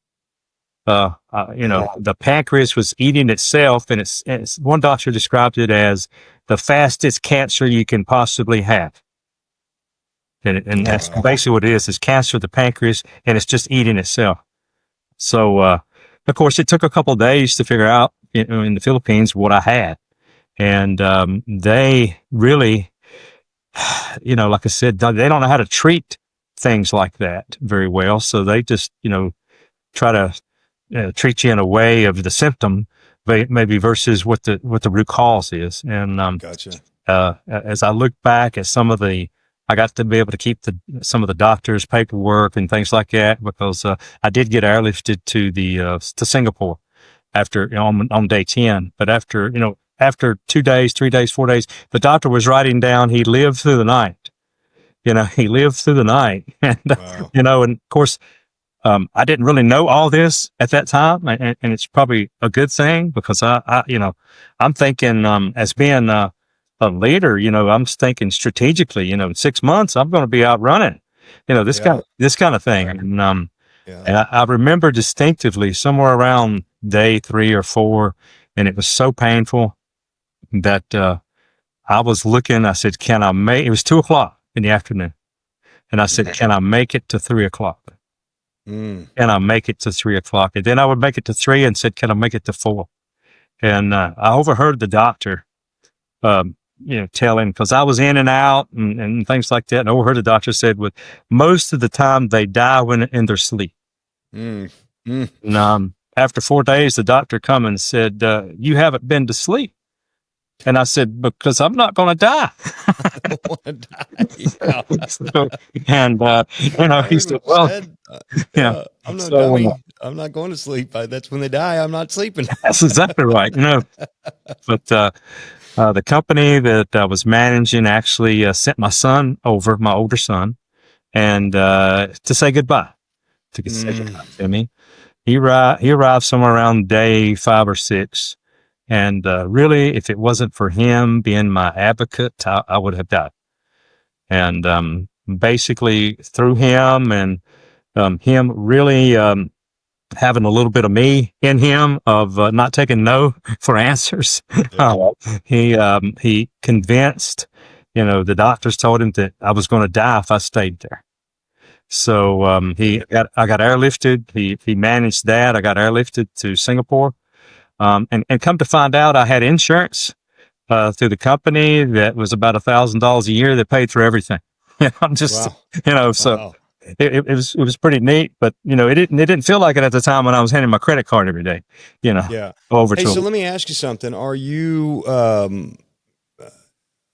The pancreas was eating itself, and it's one doctor described it as the fastest cancer you can possibly have. And that's basically what it is cancer of the pancreas, and it's just eating itself. So, of course, it took a couple of days to figure out in the Philippines what I had. And, they really, like I said, they don't know how to treat things like that very well. So they just, try to treat you in a way of the symptom, maybe versus what the root cause is. And, Gotcha. As I look back at I got to be able to keep some of the doctor's paperwork and things like that because I did get airlifted to Singapore after on day 10. But after 2 days, 3 days, 4 days, the doctor was writing down he lived through the night. He lived through the night, and Wow. and of course. I didn't really know all this at that time, and it's probably a good thing because I'm thinking, as being a leader, I'm thinking strategically, in 6 months, I'm going to be out running, this kind of thing. And, Yeah. I remember distinctively somewhere around day 3 or 4, and it was so painful that, I was looking, I said, it was 2:00 in the afternoon. And I said, can I make it to 3:00? Mm. Can I make it to 3:00? And then I would make it to 3 and said, can I make it to 4? And, I overheard the doctor, tell him, cause I was in and out and things like that. And I overheard the doctor said, with most of the time they die when in their sleep. Mm. Mm. And, after 4 days, the doctor come and said, you haven't been to sleep. And I said, because I'm not going to die. I don't want to die. Yeah. So, and, he said, well, Said, I'm no so, dummy. I'm not going to sleep. That's when they die. I'm not sleeping. that's exactly right. But, the company that I was managing actually sent my son over, my older son, and to say goodbye, say goodbye to me. He arrived somewhere around day 5 or 6, and really, if it wasn't for him being my advocate, I would have died. And basically, through him and him really having a little bit of me in him of not taking no for answers. He convinced, the doctors told him that I was going to die if I stayed there. So, I got airlifted. He managed that. I got airlifted to Singapore. And come to find out I had insurance, through the company that was about $1,000 a year that paid for everything. I'm just, so. Wow. It was pretty neat, but it didn't feel like it at the time when I was handing my credit card every day, Yeah. over Hey, to so them. let me ask you something. Are you,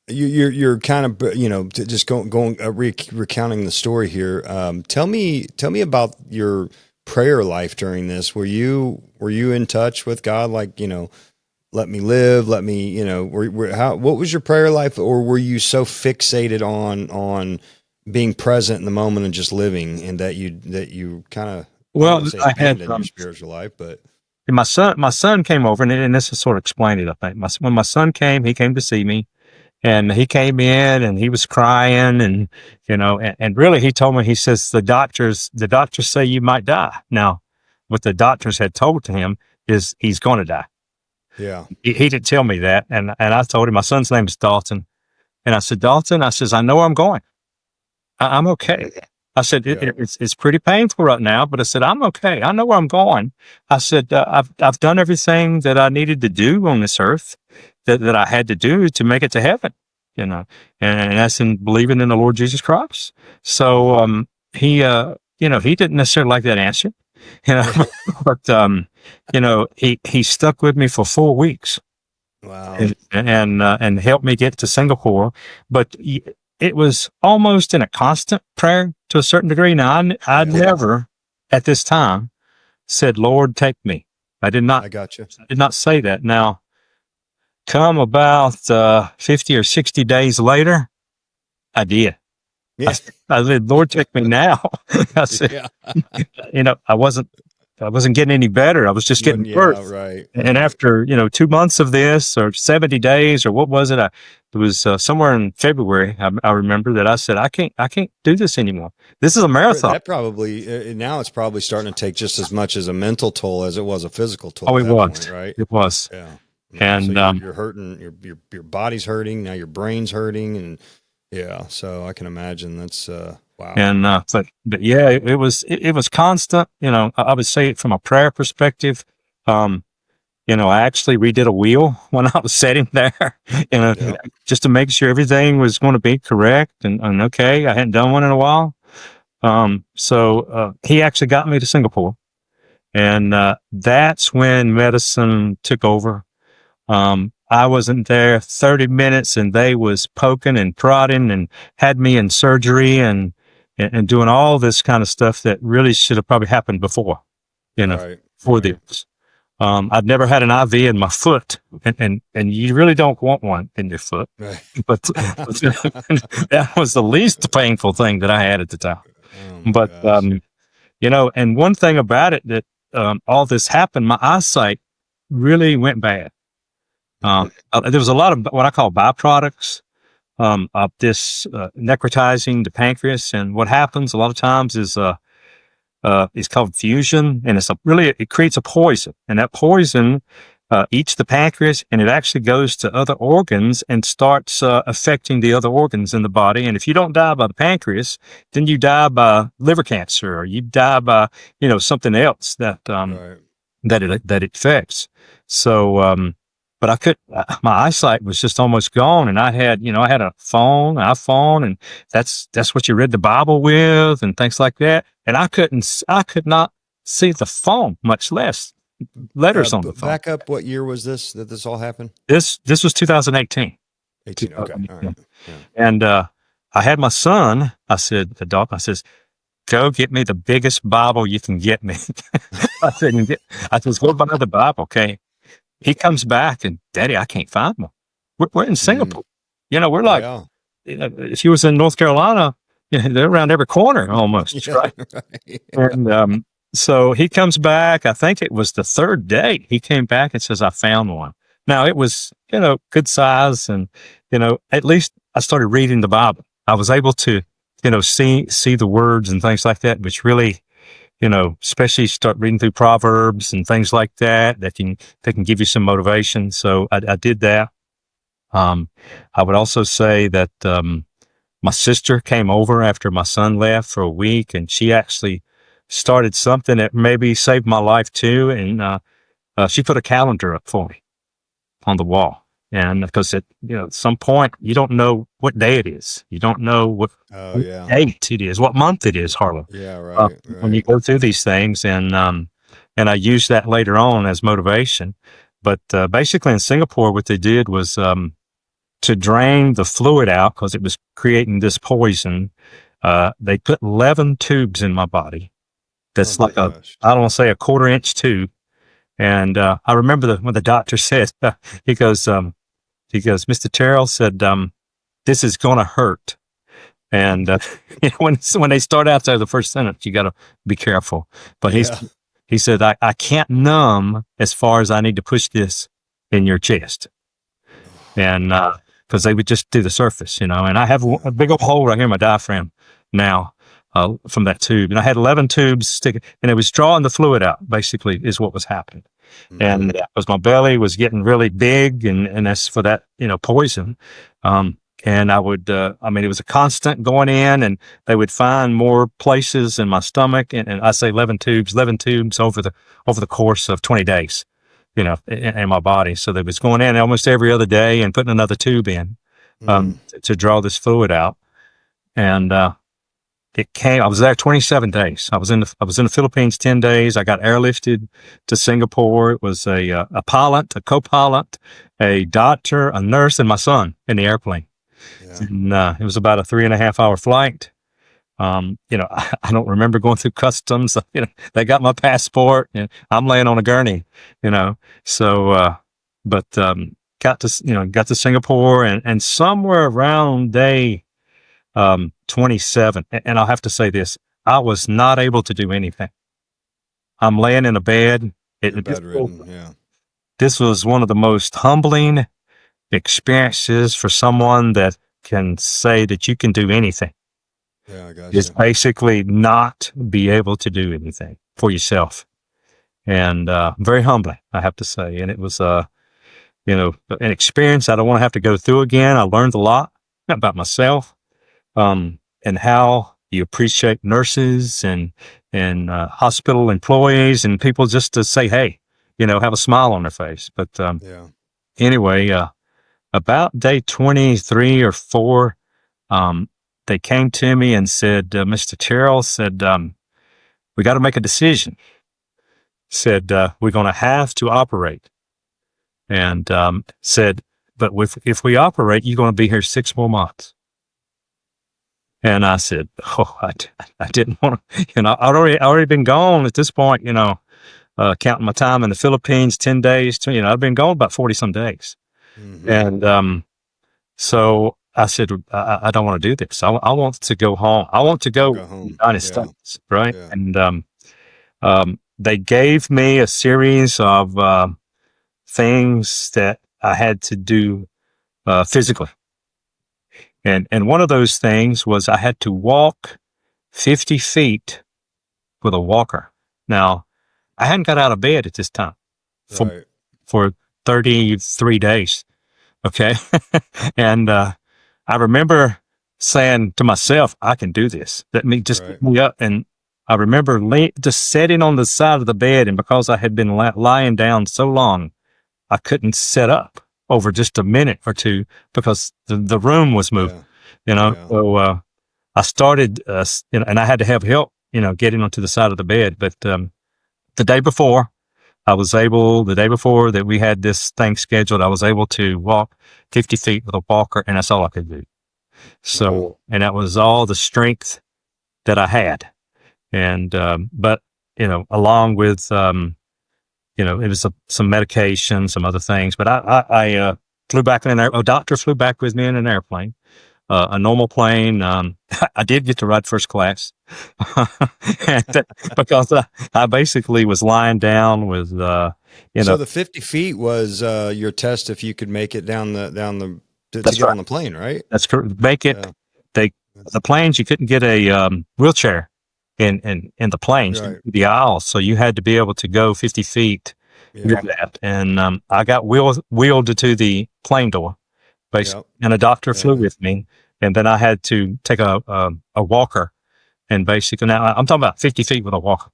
you're kind of, just going recounting the story here. Tell me about your prayer life during this. Were you in touch with God? Like, let me live, let me, what was your prayer life? Or were you so fixated on being present in the moment and just living, and that you kind of, I don't Well, want to say I had abandoned your spiritual life, but my son came over, and this is sort of explained it. I think when my son came, he came to see me, and he came in and he was crying, and and really he told me, he says the doctors say you might die. Now, what the doctors had told to him is he's going to die. yeah, He didn't tell me that, and I told him my son's name is Dalton, and I said, Dalton, I says, I know where I'm going. I'm okay. I said, yeah, it's pretty painful right now, but I said, I'm okay. I know where I'm going. I said, I've done everything that I needed to do on this earth, that I had to do to make it to heaven, and that's in believing in the Lord Jesus Christ. So, he didn't necessarily like that answer, but, he stuck with me for 4 weeks. wow, And helped me get to Singapore. But it was almost in a constant prayer to a certain degree. Now, I yeah, never at this time said, Lord, take me. I did I not, got you. did not say that. Now, come about 50 or 60 days later, I did. Yeah, I said, Lord, take me now. I said, yeah, I wasn't getting any better. I was just getting yeah, worse. right, And right. after, 2 months of this, or 70 days, or what was it? It was somewhere in February. I remember that I said, I can't do this anymore. This is a marathon. That probably, now it's probably starting to take just as much as a mental toll as it was a physical toll Oh, at it that point, was. right? It was. Yeah, yeah. So And, you're hurting, your body's hurting, now your brain's hurting, and yeah. So I can imagine that's wow. but yeah, it was constant. I would say it from a prayer perspective. Um, I actually redid a wheel when I was sitting there, Yeah, just to make sure everything was going to be correct and okay. I hadn't done one in a while. So he actually got me to Singapore, and that's when medicine took over. I wasn't there 30 minutes, and they was poking and prodding and had me in surgery and doing all this kind of stuff that really should have probably happened before, you know, right, for right. this. I'd never had an IV in my foot, and you really don't want one in your foot, Right. but that was the least painful thing that I had at the time. Oh my But, gosh. and one thing about it that, all this happened, my eyesight really went bad. There was a lot of what I call byproducts, of this, necrotizing the pancreas. And what happens a lot of times is, it's called fusion, and it creates a poison, and that poison eats the pancreas, and it actually goes to other organs and starts affecting the other organs in the body. And if you don't die by the pancreas, then you die by liver cancer, or you die by something else Right. that it affects. So, but I could, my eyesight was just almost gone, and I had a iPhone, and that's what you read the Bible with, and things like that. And I could not see the phone, much less letters on the phone. Back up. What year was this that this all happened? This was 2018. 18. Okay. All right. Yeah. And, I had my son, I said, the dog, I says, go get me the biggest Bible you can get me. I said, go buy the Bible. Okay. He comes back, and Daddy, I can't find one. We're in Mm, Singapore. We're like, yeah. if you was in North Carolina, they're around every corner almost, Yeah. right? Right. And, so he comes back. I think it was the third day. He came back and says, I found one. Now it was, good size, and, at least I started reading the Bible. I was able to, see the words and things like that, which really, especially start reading through Proverbs and things like that, they can give you some motivation. So I did that. I would also say that, my sister came over after my son left for a week, and she actually started something that maybe saved my life too. And, she put a calendar up for me on the wall. And because at some point you don't know what day it is. You don't know what Oh yeah. date it is, what month it is, Harlow. Yeah. uh, Right. when you Right. go through these things, and I use that later on as motivation. But basically in Singapore, what they did was, to drain the fluid out, because it was creating this poison. They put 11 tubes in my body. Oh That's my like gosh. I don't want to say a quarter-inch tube. And I remember when the doctor said, he goes, Mr. Terrell said, this is going to hurt. And when they start out there, the first sentence, you got to be careful. But he said, I can't numb as far as I need to push this in your chest. And because they would just do the surface, and I have a big old hole right here in my diaphragm now from that tube. And I had 11 tubes sticking, and it was drawing the fluid out, basically, is what was happening. Mm-hmm. And because my belly was getting really big, and that's for that, poison. And I would, it was a constant going in, and they would find more places in my stomach. And I say 11 tubes over the course of 20 days, in my body. So they was going in almost every other day and putting another tube in, to draw this fluid out. And, I was there 27 days. I was in the Philippines 10 days. I got airlifted to Singapore. It was a pilot, a co-pilot, a doctor, a nurse, and my son in the airplane. Yeah. And it was about a 3.5 hour flight. I don't remember going through customs. They got my passport, and I'm laying on a gurney. So got to Singapore, and somewhere around day 27, and I'll have to say this: I was not able to do anything. I'm laying in a bed. This was one of the most humbling experiences for someone that can say that you can do anything. Yeah, I got It's basically not be able to do anything for yourself, and very humbling, I have to say. And it was an experience I don't want to have to go through again. I learned a lot about myself, and how you appreciate nurses and hospital employees and people, just to say, hey, have a smile on their face. But anyway, about day 23 or 4, they came to me and said, Mr. Terrell said, we got to make a decision. Said, we're going to have to operate. And said, but if we operate, you're going to be here 6 more months. And I said, I didn't want to, I'd already been gone at this point, counting my time in the Philippines, 10 days, I'd been gone about 40 some days. Mm-hmm. And so I said, I don't want to do this. I want to go home. I want to go home. United States, right? Yeah. And they gave me a series of things that I had to do physically. And one of those things was I had to walk 50 feet with a walker. Now, I hadn't got out of bed at this time for 33 days. Okay. And I remember saying to myself, I can do this. Let me just get me up. And I remember just sitting on the side of the bed. And because I had been lying down so long, I couldn't sit up over just a minute or two because the room was moving, So I started, and I had to have help, getting onto the side of the bed. But the day before that we had this thing scheduled, I was able to walk 50 feet with a walker, and that's all I could do. So, and that was all the strength that I had. And, but, along with, it was some medication, some other things, but I flew back in a doctor flew back with me in an airplane, a normal plane. I did get to ride first class because I basically was lying down with, So the 50 feet was your test if you could make it down to get on the plane, right? That's correct. Make it. The planes, you couldn't get a wheelchair in the planes, the aisles. So you had to be able to go 50 feet with that. And I got wheeled to the plane door, basically, and a doctor flew with me. And then I had to take a walker, and basically, now I'm talking about 50 feet with a walker.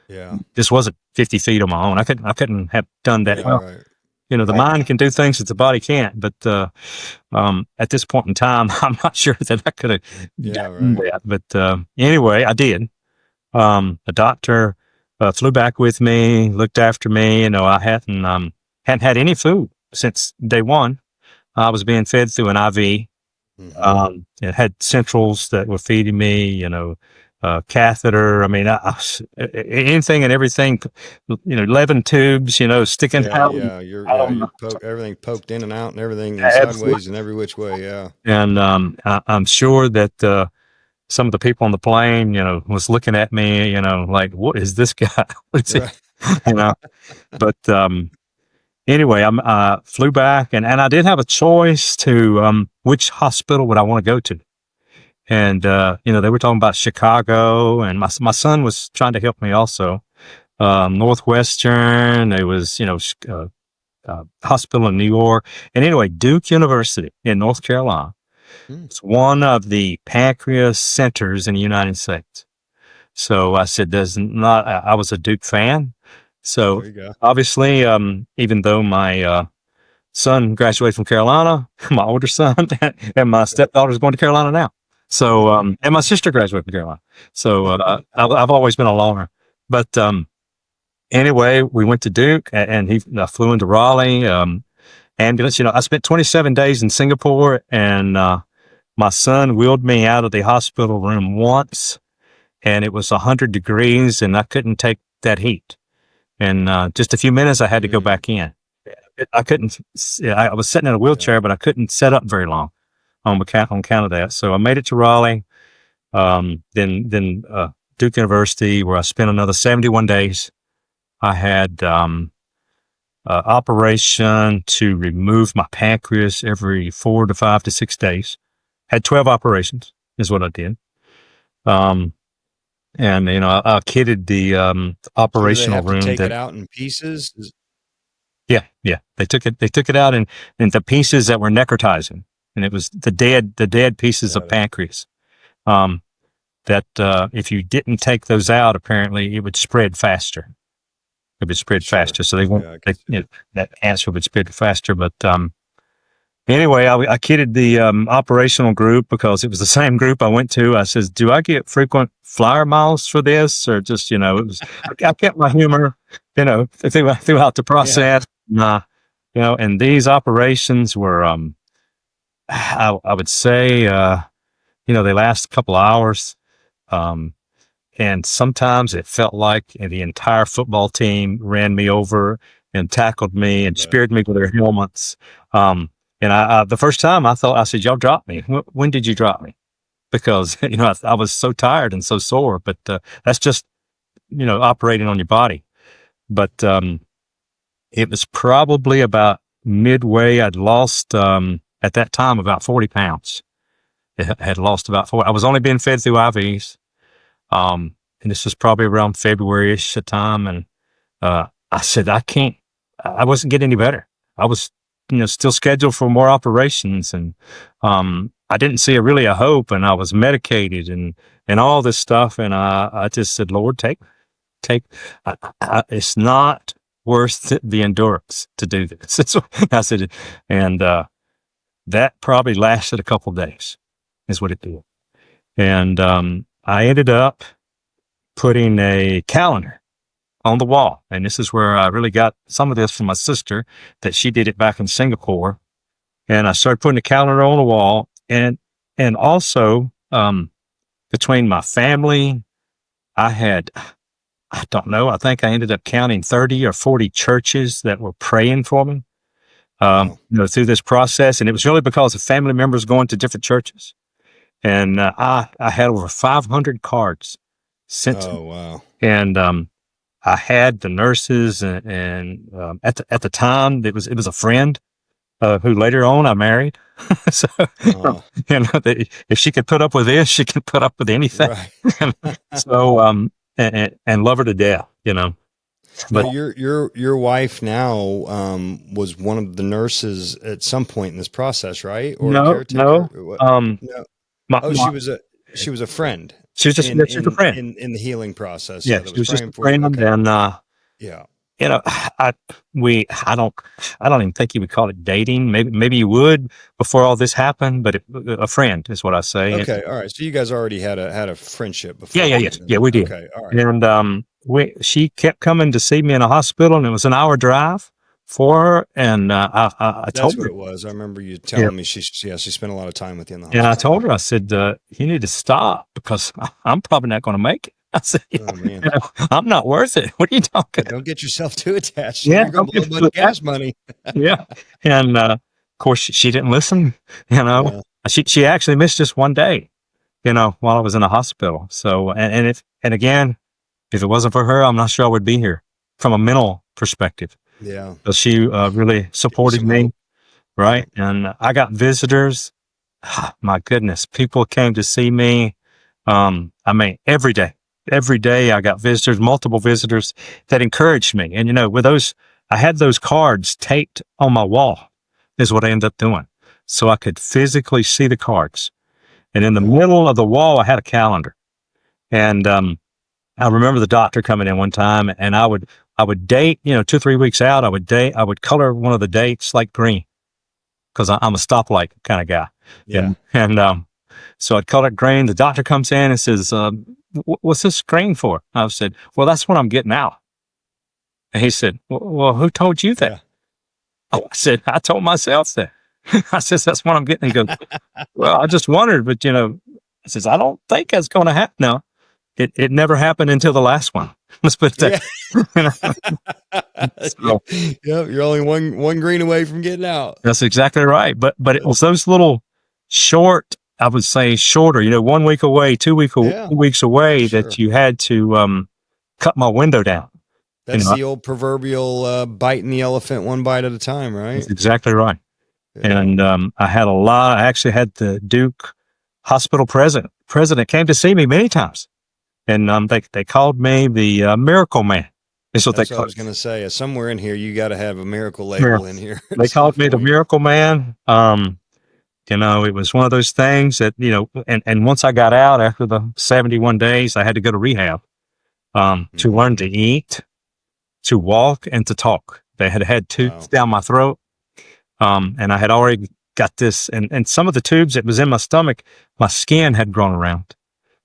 Yeah. This wasn't 50 feet on my own. I couldn't have done that. The mind can do things that the body can't, but at this point in time, I'm not sure that I could have done that. But anyway, I did. The doctor flew back with me, looked after me. I hadn't had any food since day one. I was being fed through an IV. Mm-hmm. It had centrals that were feeding me, catheter. I mean, anything and everything, 11 tubes, sticking out. Yeah. Everything poked in and out and everything, and sideways and every which way. Yeah. And I'm sure that some of the people on the plane, was looking at me, like, what is this guy? What's he, Right. you know, but, anyway, I flew back and I did have a choice to, which hospital would I want to go to? And, they were talking about Chicago, and my son was trying to help me also. Northwestern, there was, hospital in New York. And anyway, Duke University in North Carolina. It's one of the pancreas centers in the United States. So I said, I was a Duke fan. So There you go. obviously, even though my, son graduated from Carolina, my older son, and my stepdaughter is going to Carolina now. So, and my sister graduated from Carolina. So, I've always been a loner, but, anyway, we went to Duke and I flew into Raleigh, ambulance. I spent 27 days in Singapore, and, my son wheeled me out of the hospital room once, and it was 100 degrees and I couldn't take that heat. And, just a few minutes, I had to go back in. I couldn't, I was sitting in a wheelchair, but I couldn't set up very long on account of that. So I made it to Raleigh, then Duke University, where I spent another 71 days. I had, operation to remove my pancreas every 4 to 5 to 6 days. Had 12 operations is what I did. And, I kitted the, operational room. Take it out in pieces? Yeah. They took it out in the pieces that were necrotizing, and it was the dead pieces of pancreas. That, if you didn't take those out, apparently it would spread faster. It would spread faster. So they won't, that cancer would spread faster. But, anyway, I kitted the, operational group because it was the same group I went to. I says, do I get frequent flyer miles for this? Or just, it was, I kept my humor, throughout the process. And these operations were, I would say, they last a couple of hours. And sometimes it felt like the entire football team ran me over and tackled me and speared me with their helmets. And the first time I said, y'all dropped me. When did you drop me? Because, I was so tired and so sore, but, that's just, operating on your body. But, it was probably about midway. I'd lost, at that time, about 40 pounds. I had lost about 40. I was only being fed through IVs. And this was probably around February-ish at time. And, I said, I wasn't getting any better. I was, still scheduled for more operations, and, I didn't see really a hope, and I was medicated and all this stuff. And I just said, Lord, it's not worth the endurance to do this. I said, and, that probably lasted a couple of days is what it did. And, I ended up putting a calendar on the wall. And this is where I really got some of this from my sister, that she did it back in Singapore. And I started putting a calendar on the wall, and also, between my family, I don't know, I think I ended up counting 30 or 40 churches that were praying for me, through this process. And it was really because of family members going to different churches. And, I had over 500 cards sent. Oh, wow. And, I had the nurses and at the time it was a friend, who later on I married. So, if she could put up with this, she can put up with anything. Right. So, and love her to death, But now your wife now, was one of the nurses at some point in this process, right? Or no, caretaker? no. She was a friend. She was just she's a friend in the healing process. Yeah, she was just a friend. Okay. And, I don't even think you would call it dating. Maybe you would before all this happened, but a friend is what I say. Okay. All right. So you guys already had a friendship before. Yeah, we did. Okay. All right. And, she kept coming to see me in a hospital, and it was an hour drive for her. And, I told her what it was. I remember you telling me she spent a lot of time with you in the hospital. hospital. And I told her, I said, you need to stop, because I'm probably not going to make it. I said, I'm not worth it. What are you talking about? Don't get yourself too attached. Yeah, you're going to blow a bunch of gas money. Yeah. And, of course, she didn't listen. She actually missed just one day, while I was in the hospital. So, and again, if it wasn't for her, I'm not sure I would be here from a mental perspective. Yeah. So she really supported me. Hope. Right. And I got visitors. My goodness, people came to see me. Every day I got visitors, multiple visitors that encouraged me. And, with those, I had those cards taped on my wall is what I ended up doing. So I could physically see the cards. And in the middle of the wall, I had a calendar. And, I remember the doctor coming in one time and I would date, 2-3 weeks out, I would color one of the dates like green because I'm a stoplight kind of guy. Yeah. And so I'd color it green. The doctor comes in and says, what's this green for? I said, well, that's what I'm getting out. And he said, well, who told you that? Yeah. Oh, I said, I told myself that. I says, that's what I'm getting. He goes, well, I just wondered, but I says, I don't think that's going to happen. No, it never happened until the last one. Let's put it that. So, yep, you're only one green away from getting out. That's exactly right. But it was those little short, I would say shorter, 1 week away, 2 weeks away that you had to cut my window down. That's the old proverbial biting the elephant one bite at a time, right? That's exactly right. Yeah. And I actually had the Duke hospital president came to see me many times. And they called me the Miracle Man. That's what I was going to say. Somewhere in here, you got to have a miracle label in here. They called me the Miracle Man. It was one of those things that, and once I got out after the 71 days, I had to go to rehab to learn to eat, to walk, and to talk. They had tubes down my throat. And I had already got this, and some of the tubes that was in my stomach, my skin had grown around.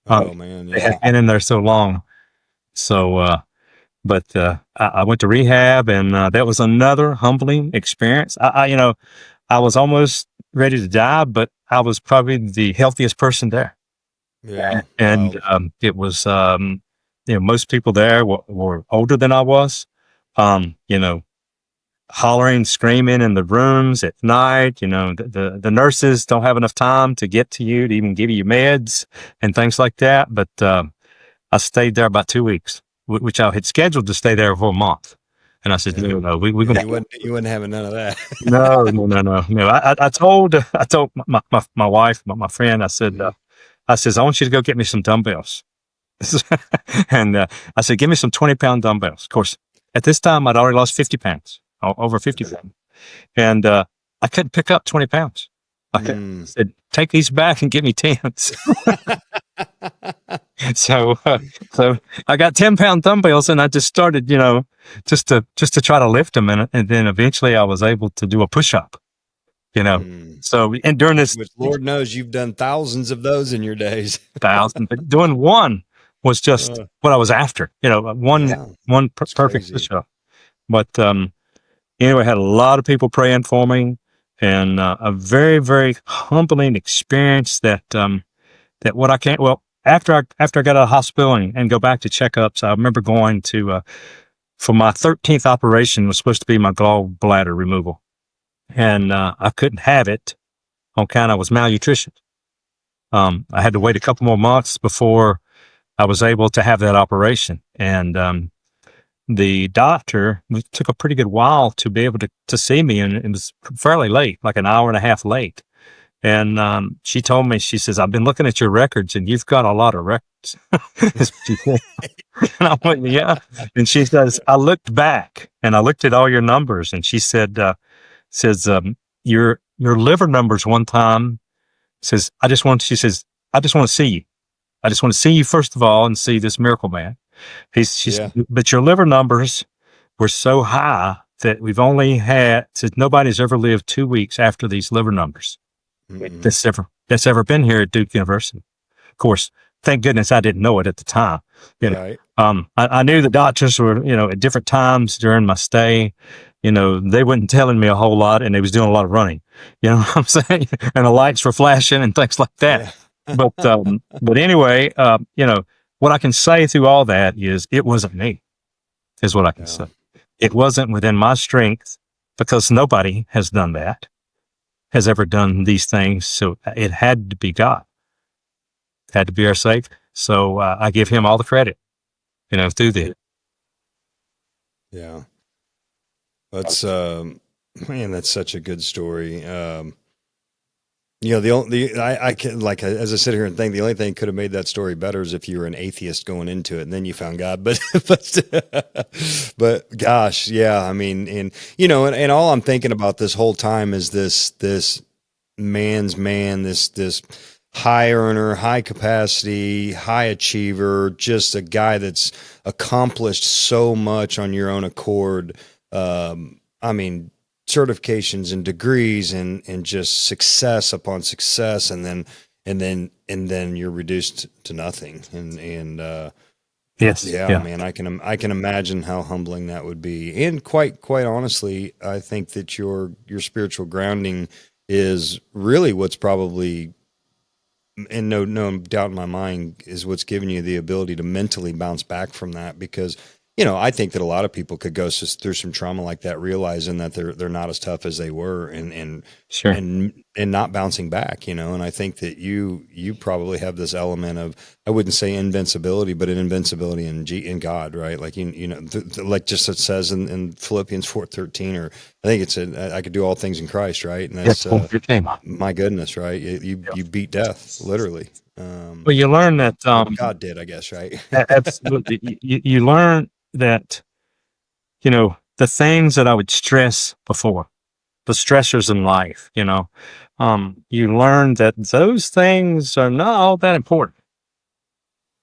Oh man, They had been in there so long. So, but I went to rehab, and that was another humbling experience. I was almost ready to die, but I was probably the healthiest person there. Yeah, and it was most people there were older than I was. Hollering, screaming in the rooms at night. The nurses don't have enough time to get to you to even give you meds and things like that. But I stayed there about 2 weeks, which I had scheduled to stay there for a month. And I said, no, you wouldn't have none of that. No. I told my wife, my friend, I said, I want you to go get me some dumbbells. And I said, give me some 20-pound dumbbells. Of course, at this time, I'd already lost 50 pounds. Over 50 pounds. And I couldn't pick up 20 pounds. I said, take these back and give me 10s. So I got 10-pound dumbbells and I just started, just to try to lift them. And then eventually I was able to do a push-up, So, and during this. Which Lord knows you've done thousands of those in your days. Thousands. But doing one was just what I was after, one perfect push-up. But, anyway, I had a lot of people praying for me, and a very, very humbling experience that what I can't, after I got out of the hospital and go back to checkups, I remember going to, for my 13th operation was supposed to be my gallbladder removal. And I couldn't have it on account I was malnutrition. I had to wait a couple more months before I was able to have that operation. And the doctor, it took a pretty good while to be able to see me, and it was fairly late, like an hour and a half late. And she told me, she says, I've been looking at your records and you've got a lot of records. And I went, yeah. And she says, I looked back and I looked at all your numbers, and she said, your liver numbers one time says, I just want to see you. I just want to see you first of all and see this Miracle Man. But your liver numbers were so high that we've only said nobody's ever lived 2 weeks after these liver numbers that's ever been here at Duke University. Of course, thank goodness I didn't know it at the time. Right. I knew the doctors were, at different times during my stay, they weren't telling me a whole lot, and they was doing a lot of running. You know what I'm saying? And the lights were flashing and things like that. Yeah. But anyway, what I can say through all that is it wasn't me, is what I can say. It wasn't within my strength, because nobody has done that, has ever done these things. So it had to be God. had to be our safe. So I give him all the credit, through this. Yeah. That's, man, that's such a good story. I can, like, as I sit here and think, the only thing could have made that story better is if you were an atheist going into it and then you found God. But gosh, yeah, I mean, and all I'm thinking about this whole time is this man's man, this high earner, high capacity, high achiever, just a guy that's accomplished so much on your own accord. I mean, certifications and degrees and just success upon success, and then you're reduced to nothing. Yes. Yeah, man, I can imagine how humbling that would be. And quite honestly, I think that your spiritual grounding is really what's probably, and no doubt in my mind, is what's giving you the ability to mentally bounce back from that. Because I think that a lot of people could go through some trauma like that, realizing that they're not as tough as they were, and Sure. and not bouncing back. And I think that you probably have this element of, I wouldn't say invincibility, but an invincibility in God, right? Like like just it says in Philippians 4:13, or I think it's I could do all things in Christ, right? And that's my goodness, right? You beat death literally. Well, you learn that God did, I guess, right? absolutely. You learn that, the things that I would stress before, the stressors in life, you learn that those things are not all that important.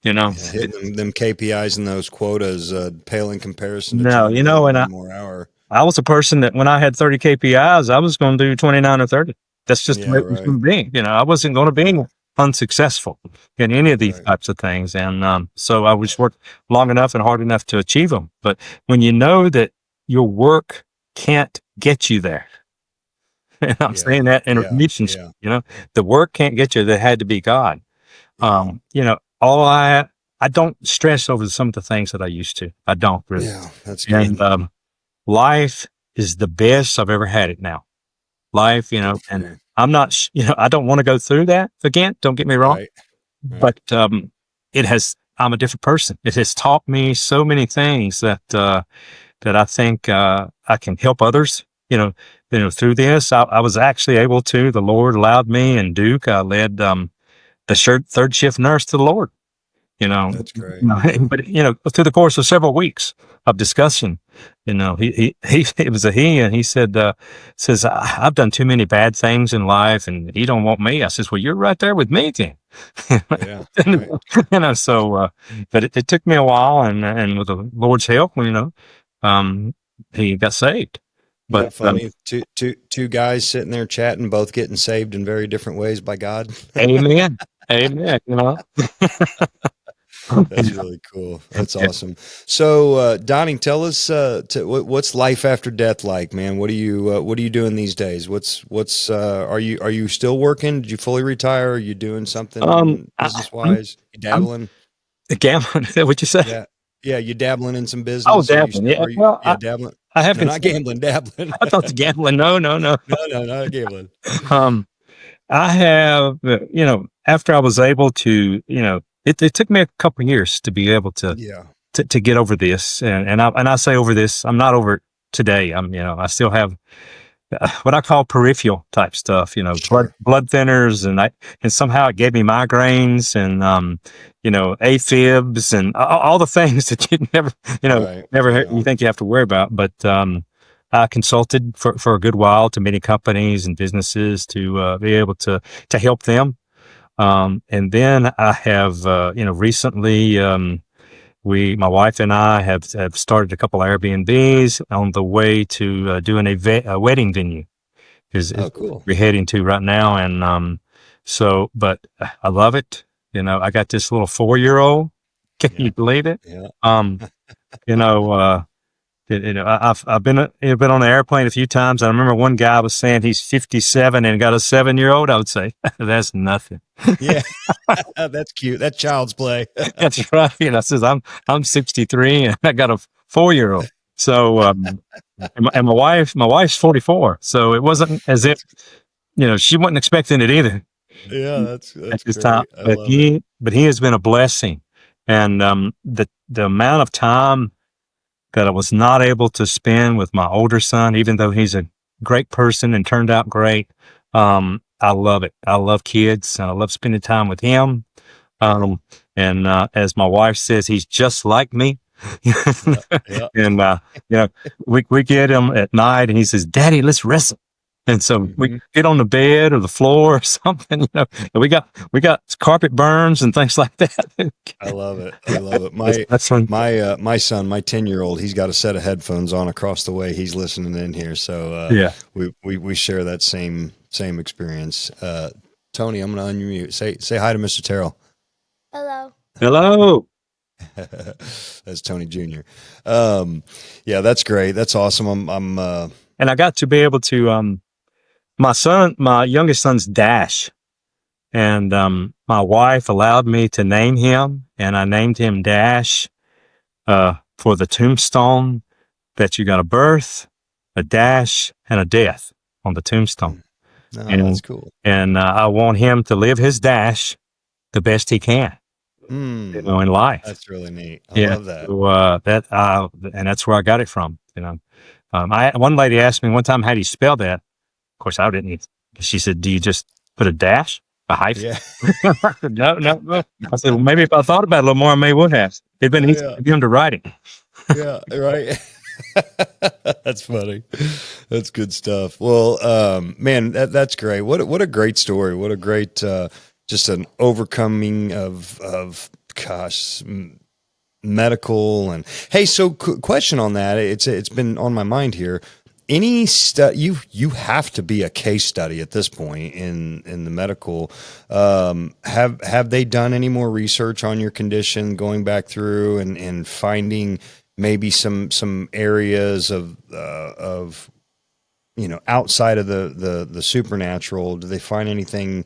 Hitting them KPIs and those quotas pale in comparison to No, trying to hit and one more hour. I was a person that when I had 30 KPIs, I was going to do 29 or 30. That's just the way it was going to be. I wasn't going to be unsuccessful in any of these types of things. And so I was worked long enough and hard enough to achieve them. But when you know that your work can't get you there, and I'm saying that in a relationship, the work can't get you. There had to be God. I don't stress over some of the things that I used to. I don't really. Yeah, that's good. And life is the best I've ever had it now. Life, and I'm not, I don't want to go through that again. Don't get me wrong. Right. But I'm a different person. It has taught me so many things that I think I can help others, through this. I was actually able to, the Lord allowed me, and Duke, I led the third shift nurse to the Lord. That's great. But through the course of several weeks of discussion, he it was a he, and he said, says, I've done too many bad things in life, and he don't want me. I says, well, you're right there with me then. Yeah. Right. So, but it took me a while, and with the Lord's help, he got saved. But funny, two guys sitting there chatting, both getting saved in very different ways by God. Amen. That's really cool. That's awesome. So, Donnie, tell us what's life after death like, man. What are you doing these days? Are you still working? Did you fully retire? Are you doing something business wise? You dabbling? Gambling? Is that what you say? Yeah. You dabbling in some business? Oh, dabbling. Dabbling. I have not gambling. Dabbling. I thought the gambling. No, not gambling. I have, after I was able to, it took me a couple of years to be able to get over this. And I say over this, I'm not over it today. I still have what I call peripheral type stuff, blood thinners, and somehow it gave me migraines and, AFibs and all the things that you never, you think you have to worry about. But, I consulted for a good while to many companies and businesses to be able to help them. And then I have, recently, my wife and I have started a couple Airbnbs on the way to doing a wedding venue. Cool. We're heading to right now. And but I love it. I got this little 4-year-old. Can you believe it? Yeah. I've been on an airplane a few times. I remember one guy was saying he's 57 and got a 7-year-old. I would say that's nothing. Yeah, that's cute. That's child's play. That's right. I says I'm 63 and I got a 4-year-old. So and my wife's 44. So it wasn't as if she wasn't expecting it either. Yeah, that's at this time. great. I love it. But he has been a blessing. And the amount of time that I was not able to spend with my older son, even though he's a great person and turned out great, I love it. I love kids, and I love spending time with him. And as my wife says, he's just like me. Yeah. And you know, we get him at night, and he says, "Daddy, let's wrestle." And so we get on the bed or the floor or something. And we got carpet burns and things like that. I love it. I love it. My son, my 10-year-old, he's got a set of headphones on across the way. He's listening in here, so we share that same experience. Tony, I'm going to unmute. Say hi to Mr. Terrell. Hello. That's Tony Jr. Yeah, that's great. That's awesome. And I got to be able to my youngest son's Dash, and my wife allowed me to name him, and I named him Dash for the tombstone, that you got a birth, a dash, and a death on the tombstone. That's cool. And I want him to live his dash the best he can, in life. That's really neat. I love that. So, and that's where I got it from. One lady asked me one time, "How do you spell that?" Of course, I didn't. She said, "Do you just put a dash, a hyphen?" Yeah. No. I said, "Well, maybe if I thought about it a little more, I may would have. It'd been easy for him to write it." Yeah, right. That's funny. That's good stuff. Well, man, that's great. What a great story. What a great, just an overcoming of gosh, medical. And hey, so question on that. It's been on my mind here. Any you have to be a case study at this point in the medical. Have they done any more research on your condition, going back through and finding maybe some areas of outside of the supernatural? Do they find anything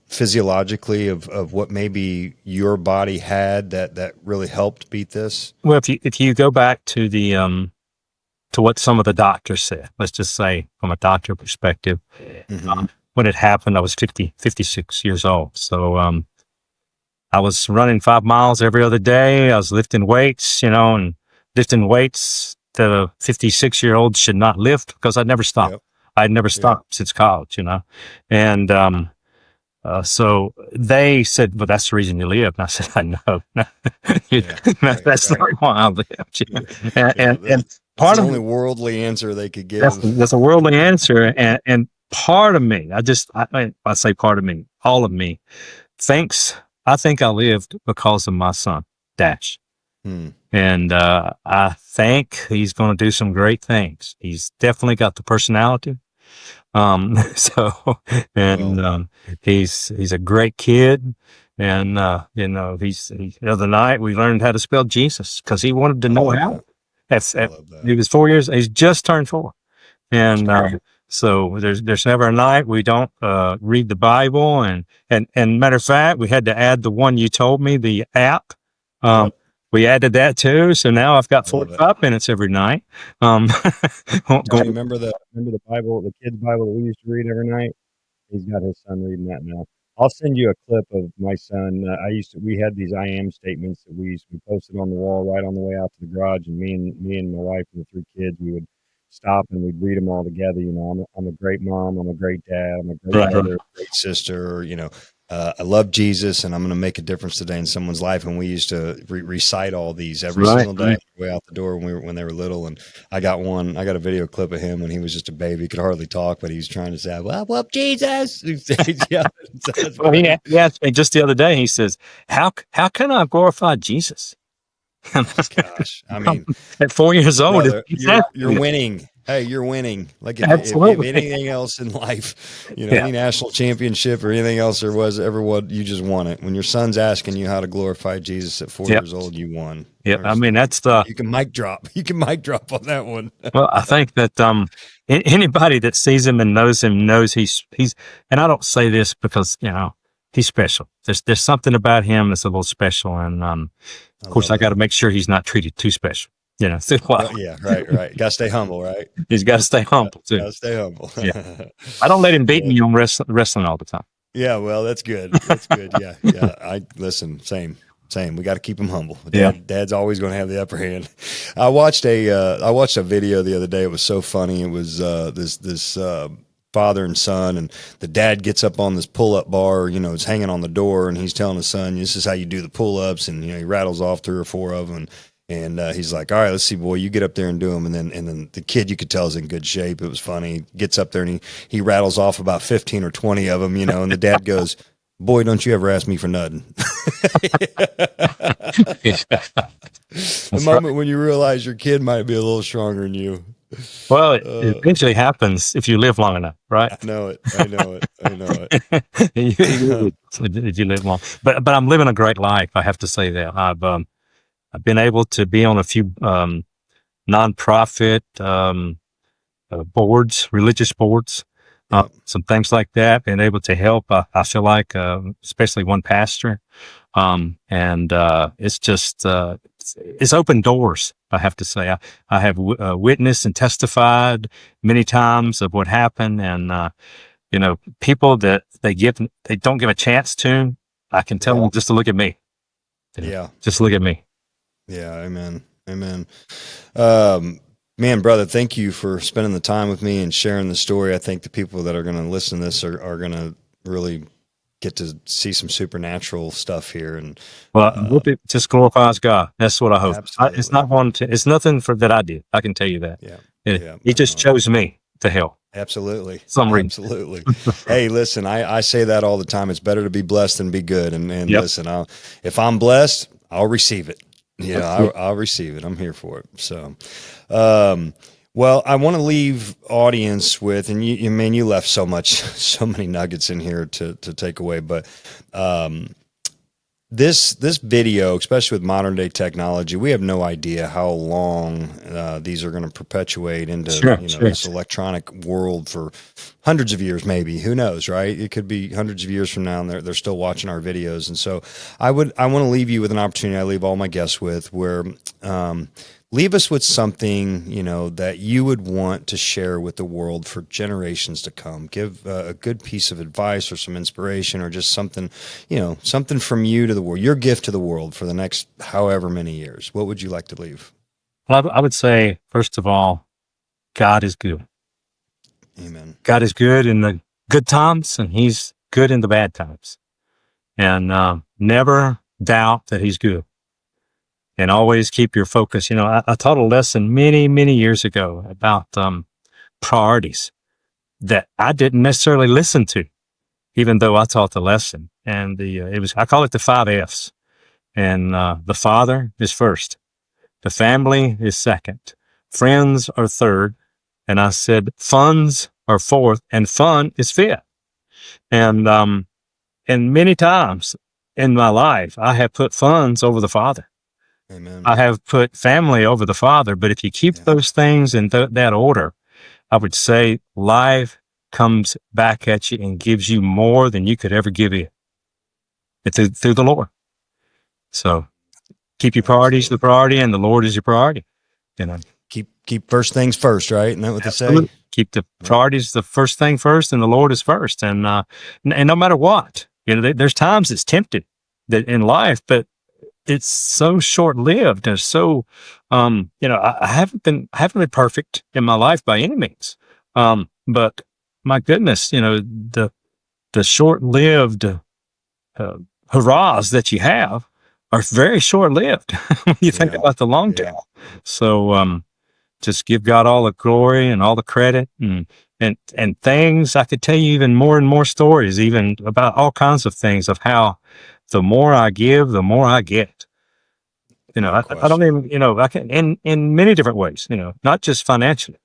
physiologically of what maybe your body had that really helped beat this? Well, if you go back to to what some of the doctors said, let's just say from a doctor perspective, when it happened, I was 56 years old. So, I was running 5 miles every other day. I was lifting weights, and lifting weights that a 56-year-old should not lift, because I'd never stopped. Yep. I'd never stopped since college, and, so they said, "Well, that's the reason you lived." And I said, "I know, that's not why I lived." And part the of only worldly answer they could give. That's a worldly answer. And part of me, I say part of me, all of me I think I lived because of my son, Dash. And I think he's going to do some great things. He's definitely got the personality. He's a great kid. And, the other night we learned how to spell Jesus because he wanted to know how. He was 4 years. He's just turned 4. And, so there's never a night we don't read the Bible, and matter of fact, we had to add the one you told me, the app. We added that too, so now I've got 45 minutes every night. Remember the Bible, the kids' Bible that we used to read every night? He's got his son reading that now. I'll send you a clip of my son. We had these I am statements that we posted on the wall right on the way out to the garage, and me and my wife and the 3 kids, we would stop and we'd read them all together. I'm a great mom. I'm a great dad. I'm a great brother, great sister. I love Jesus, and I'm going to make a difference today in someone's life. And we used to recite all these every single day on the way out the door when they were little. And I got a video clip of him when he was just a baby. He could hardly talk, but he was trying to say, "Well, Jesus." Well, he asked me just the other day. He says, "How can I glorify Jesus?" Gosh, I mean, at 4 years old, brother, you're winning. Hey, you're winning. Like if anything else in life, any national championship or anything else there was ever, you just won it. When your son's asking you how to glorify Jesus at 4 years old, you won. Yeah, I mean you can mic drop. You can mic drop on that one. Well, I think that anybody that sees him and knows him knows he's. And I don't say this because he's special. There's something about him that's a little special, and of course I got to make sure he's not treated too special. Yeah, right. Got to stay humble, right? He's got to stay humble too. Got to stay humble. Yeah. I don't let him beat me on wrestling all the time. Yeah, well, that's good. That's good. Yeah, yeah. I listen. Same. We got to keep them humble. Dad's always going to have the upper hand. I watched a video the other day. It was so funny. It was this father and son, and the dad gets up on this pull up bar. It's hanging on the door, and he's telling his son, "This is how you do the pull ups." And he rattles off 3 or 4 of them. And he's like, "All right, let's see, boy, you get up there and do them." And then the kid, you could tell, is in good shape. It was funny. He gets up there and he rattles off about 15 or 20 of them, and the dad goes, "Boy, don't you ever ask me for nothing." The moment when you realize your kid might be a little stronger than you. Well, it eventually happens if you live long enough, right? I know it. If you live long, but I'm living a great life. I have to say that I've been able to be on a few nonprofit boards, religious boards, some things like that. Been able to help. I feel like, especially one pastor, and it's just it's opened doors. I have to say, I have witnessed and testified many times of what happened, and people that they don't give a chance to. I can tell them just to look at me. Just look at me. Yeah, amen. Man, brother, thank you for spending the time with me and sharing the story. I think the people that are going to listen to this are going to really get to see some supernatural stuff here. And I hope it just glorifies God. That's what I hope. It's nothing that I did. I can tell you that. He just chose me to help. Absolutely. Absolutely. Hey, listen, I say that all the time. It's better to be blessed than be good. And listen, if I'm blessed, I'll receive it. I'll receive it. I'm here for it. So, well, I want to leave audience with, and you left so many nuggets in here to take away, but, this video, especially with modern day technology, we have no idea how long these are going to perpetuate into this electronic world for hundreds of years, maybe. Who knows, right? It could be hundreds of years from now, and they're still watching our videos. And so, I want to leave you with an opportunity. I leave all my guests with where. Leave us with something, that you would want to share with the world for generations to come. Give a good piece of advice or some inspiration or just something, something from you to the world, your gift to the world for the next however many years. What would you like to leave? Well, I would say, first of all, God is good. Amen. God is good in the good times, and he's good in the bad times. And never doubt that he's good. And always keep your focus. I taught a lesson many, many years ago about priorities that I didn't necessarily listen to, even though I taught the lesson. And I call it the 5 F's. And the father is first, the family is second, friends are third, and I said funds are fourth, and fun is fifth. And many times in my life, I have put funds over the father. Amen. I have put family over the father, but if you keep those things in that order, I would say life comes back at you and gives you more than you could ever give it through the Lord. So keep your priorities the priority, and the Lord is your priority. Keep first things first, right? Isn't that what they say? Keep the priorities the first thing first, and the Lord is first. And no matter what, there's times it's tempted that in life, but it's so short-lived and so, I haven't been perfect in my life by any means. But my goodness, the short-lived hurrahs that you have are very short-lived when you think about the long term. So, just give God all the glory and all the credit and things. I could tell you even more and more stories, even about all kinds of things of how the more I give, the more I get. I don't even, I can, in many different ways, not just financially.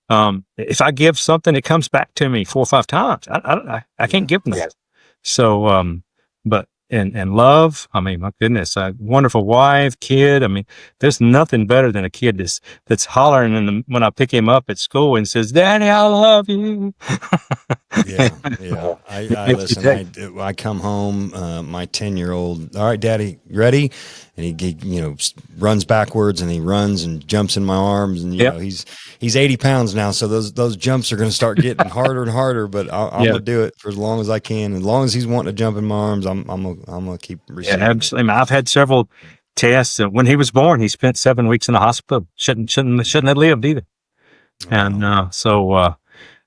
If I give something, it comes back to me 4 or 5 times. I can't give them that. So, but, and love, my goodness, a wonderful wife, kid. There's nothing better than a kid that's hollering when I pick him up at school and says, "Daddy, I love you." I listen, I come home, my 10-year-old, "All right, Daddy, ready?" and he runs backwards and he runs and jumps in my arms, and he's 80 pounds now, so those jumps are going to start getting harder and harder. But I'm gonna do it for as long as I can. As long as he's wanting to jump in my arms, I'm gonna keep receiving. Yeah, absolutely. I've had several tests. When he was born, he spent 7 weeks in the hospital. Shouldn't have lived either. And so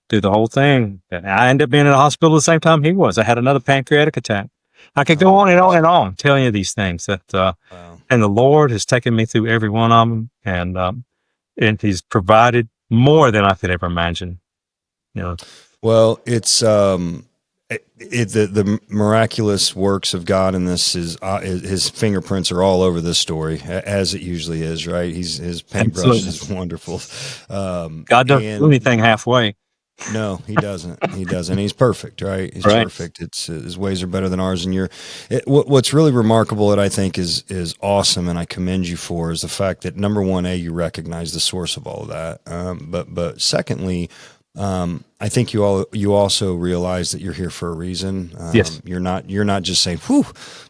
do the whole thing. I ended up being in the hospital the same time he was. I had another pancreatic attack. I could go on and on and on telling you these things and the Lord has taken me through every one of them, and he's provided more than I could ever imagine. Well, it's the miraculous works of God in this is his fingerprints are all over this story, as it usually is, right? His paintbrush is wonderful. God doesn't do anything halfway. No, he doesn't. He doesn't. He's perfect, right? He's perfect. It's his ways are better than ours. And what's really remarkable that I think is awesome, and I commend you for, is the fact that number one, you recognize the source of all of that. But secondly, I think you also realize that you're here for a reason. Yes. You're not just saying, "Whew,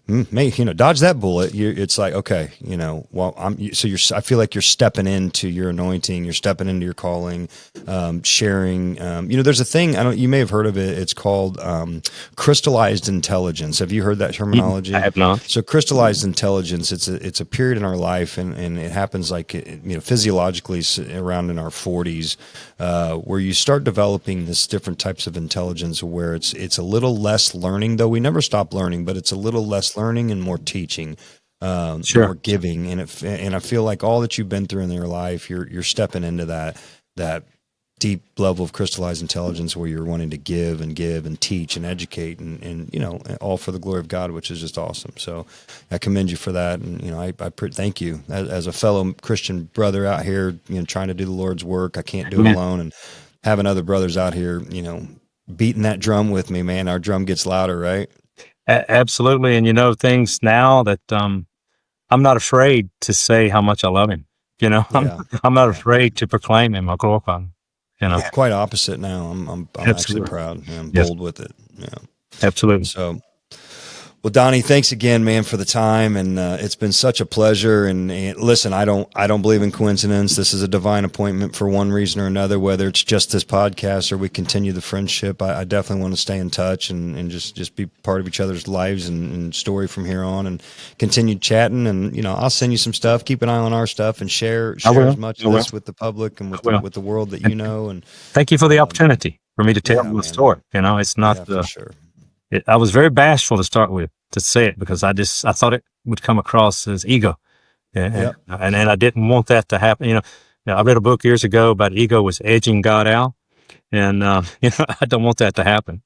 dodge that bullet." It's like, okay, I feel like you're stepping into your anointing. You're stepping into your calling, sharing. There's a thing, you may have heard of it. It's called crystallized intelligence. Have you heard that terminology? I have not. So crystallized intelligence, it's a period in our life, and it happens physiologically around in our 40s, where you start developing this different types of intelligence, where it's a little less learning, though we never stop learning, but it's a little less learning and more teaching, more giving. And I feel like all that you've been through in your life, you're stepping into that deep level of crystallized intelligence where you're wanting to give and teach and educate and all for the glory of God, which is just awesome. So I commend you for that. And, I thank you as a fellow Christian brother out here, trying to do the Lord's work. I can't do it alone, and having other brothers out here, beating that drum with me, man. Our drum gets louder, right? Absolutely. And things now that I'm not afraid to say how much I love him. I'm not afraid to proclaim him or glorify him. Quite opposite now. I'm actually proud. I'm bold with it. Yeah, absolutely. So, well, Donnie, thanks again, man, for the time, and it's been such a pleasure. And listen, I don't believe in coincidence. This is a divine appointment for one reason or another. Whether it's just this podcast or we continue the friendship, I definitely want to stay in touch and just be part of each other's lives and story from here on, and continue chatting. And I'll send you some stuff. Keep an eye on our stuff and share as much of this with the public and with the world that And thank you for the opportunity for me to tell the story. It's not for sure. I was very bashful to start with, to say it, because I thought it would come across as ego, and I didn't want that to happen. I read a book years ago about ego was edging God out, and I don't want that to happen.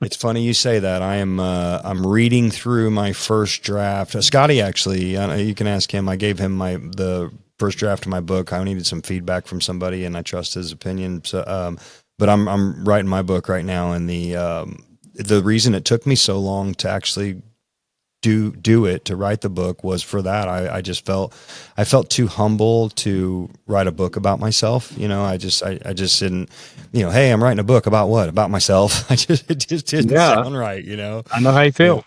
It's funny you say that. I'm reading through my first draft. Scotty, actually, you can ask him. I gave him the first draft of my book. I needed some feedback from somebody, and I trust his opinion. So, but I'm writing my book right now, and the reason it took me so long to actually to write the book was for that. I felt too humble to write a book about myself. I just didn't, hey, I'm writing a book about what? About myself. It just didn't sound right. I know how you feel.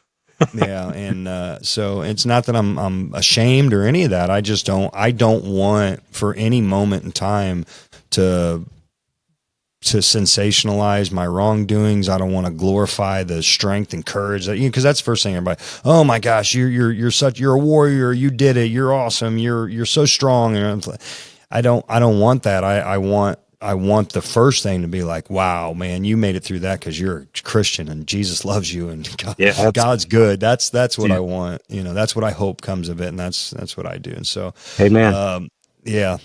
Yeah. And, so it's not that I'm ashamed or any of that. I don't want for any moment in time to sensationalize my wrongdoings. I don't want to glorify the strength and courage that because that's the first thing everybody, oh my gosh, you're a warrior. You did it. You're awesome. You're so strong. And I don't want that. I want the first thing to be like, wow, man, you made it through that because you're a Christian and Jesus loves you and God's good. That's what I want. That's what I hope comes of it. And that's what I do. And so, amen. Yeah.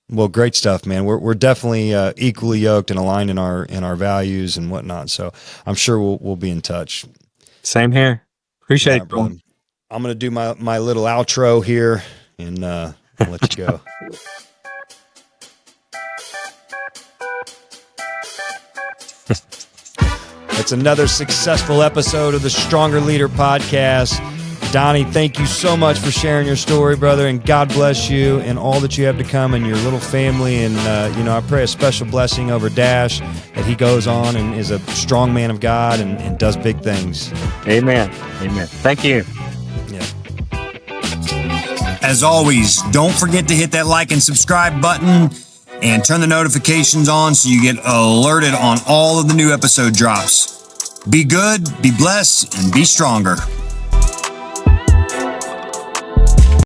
Well, great stuff, man. We're definitely equally yoked and aligned in our values and whatnot. So I'm sure we'll be in touch. Same here. Appreciate it, brother. I'm gonna do my little outro here and I'll let you go. It's another successful episode of the Stronger Leader Podcast. Donnie, thank you so much for sharing your story, brother, and God bless you and all that you have to come and your little family. And, I pray a special blessing over Dash, that he goes on and is a strong man of God and does big things. Amen. Thank you. Yeah. As always, don't forget to hit that like and subscribe button and turn the notifications on so you get alerted on all of the new episode drops. Be good, be blessed, and be stronger.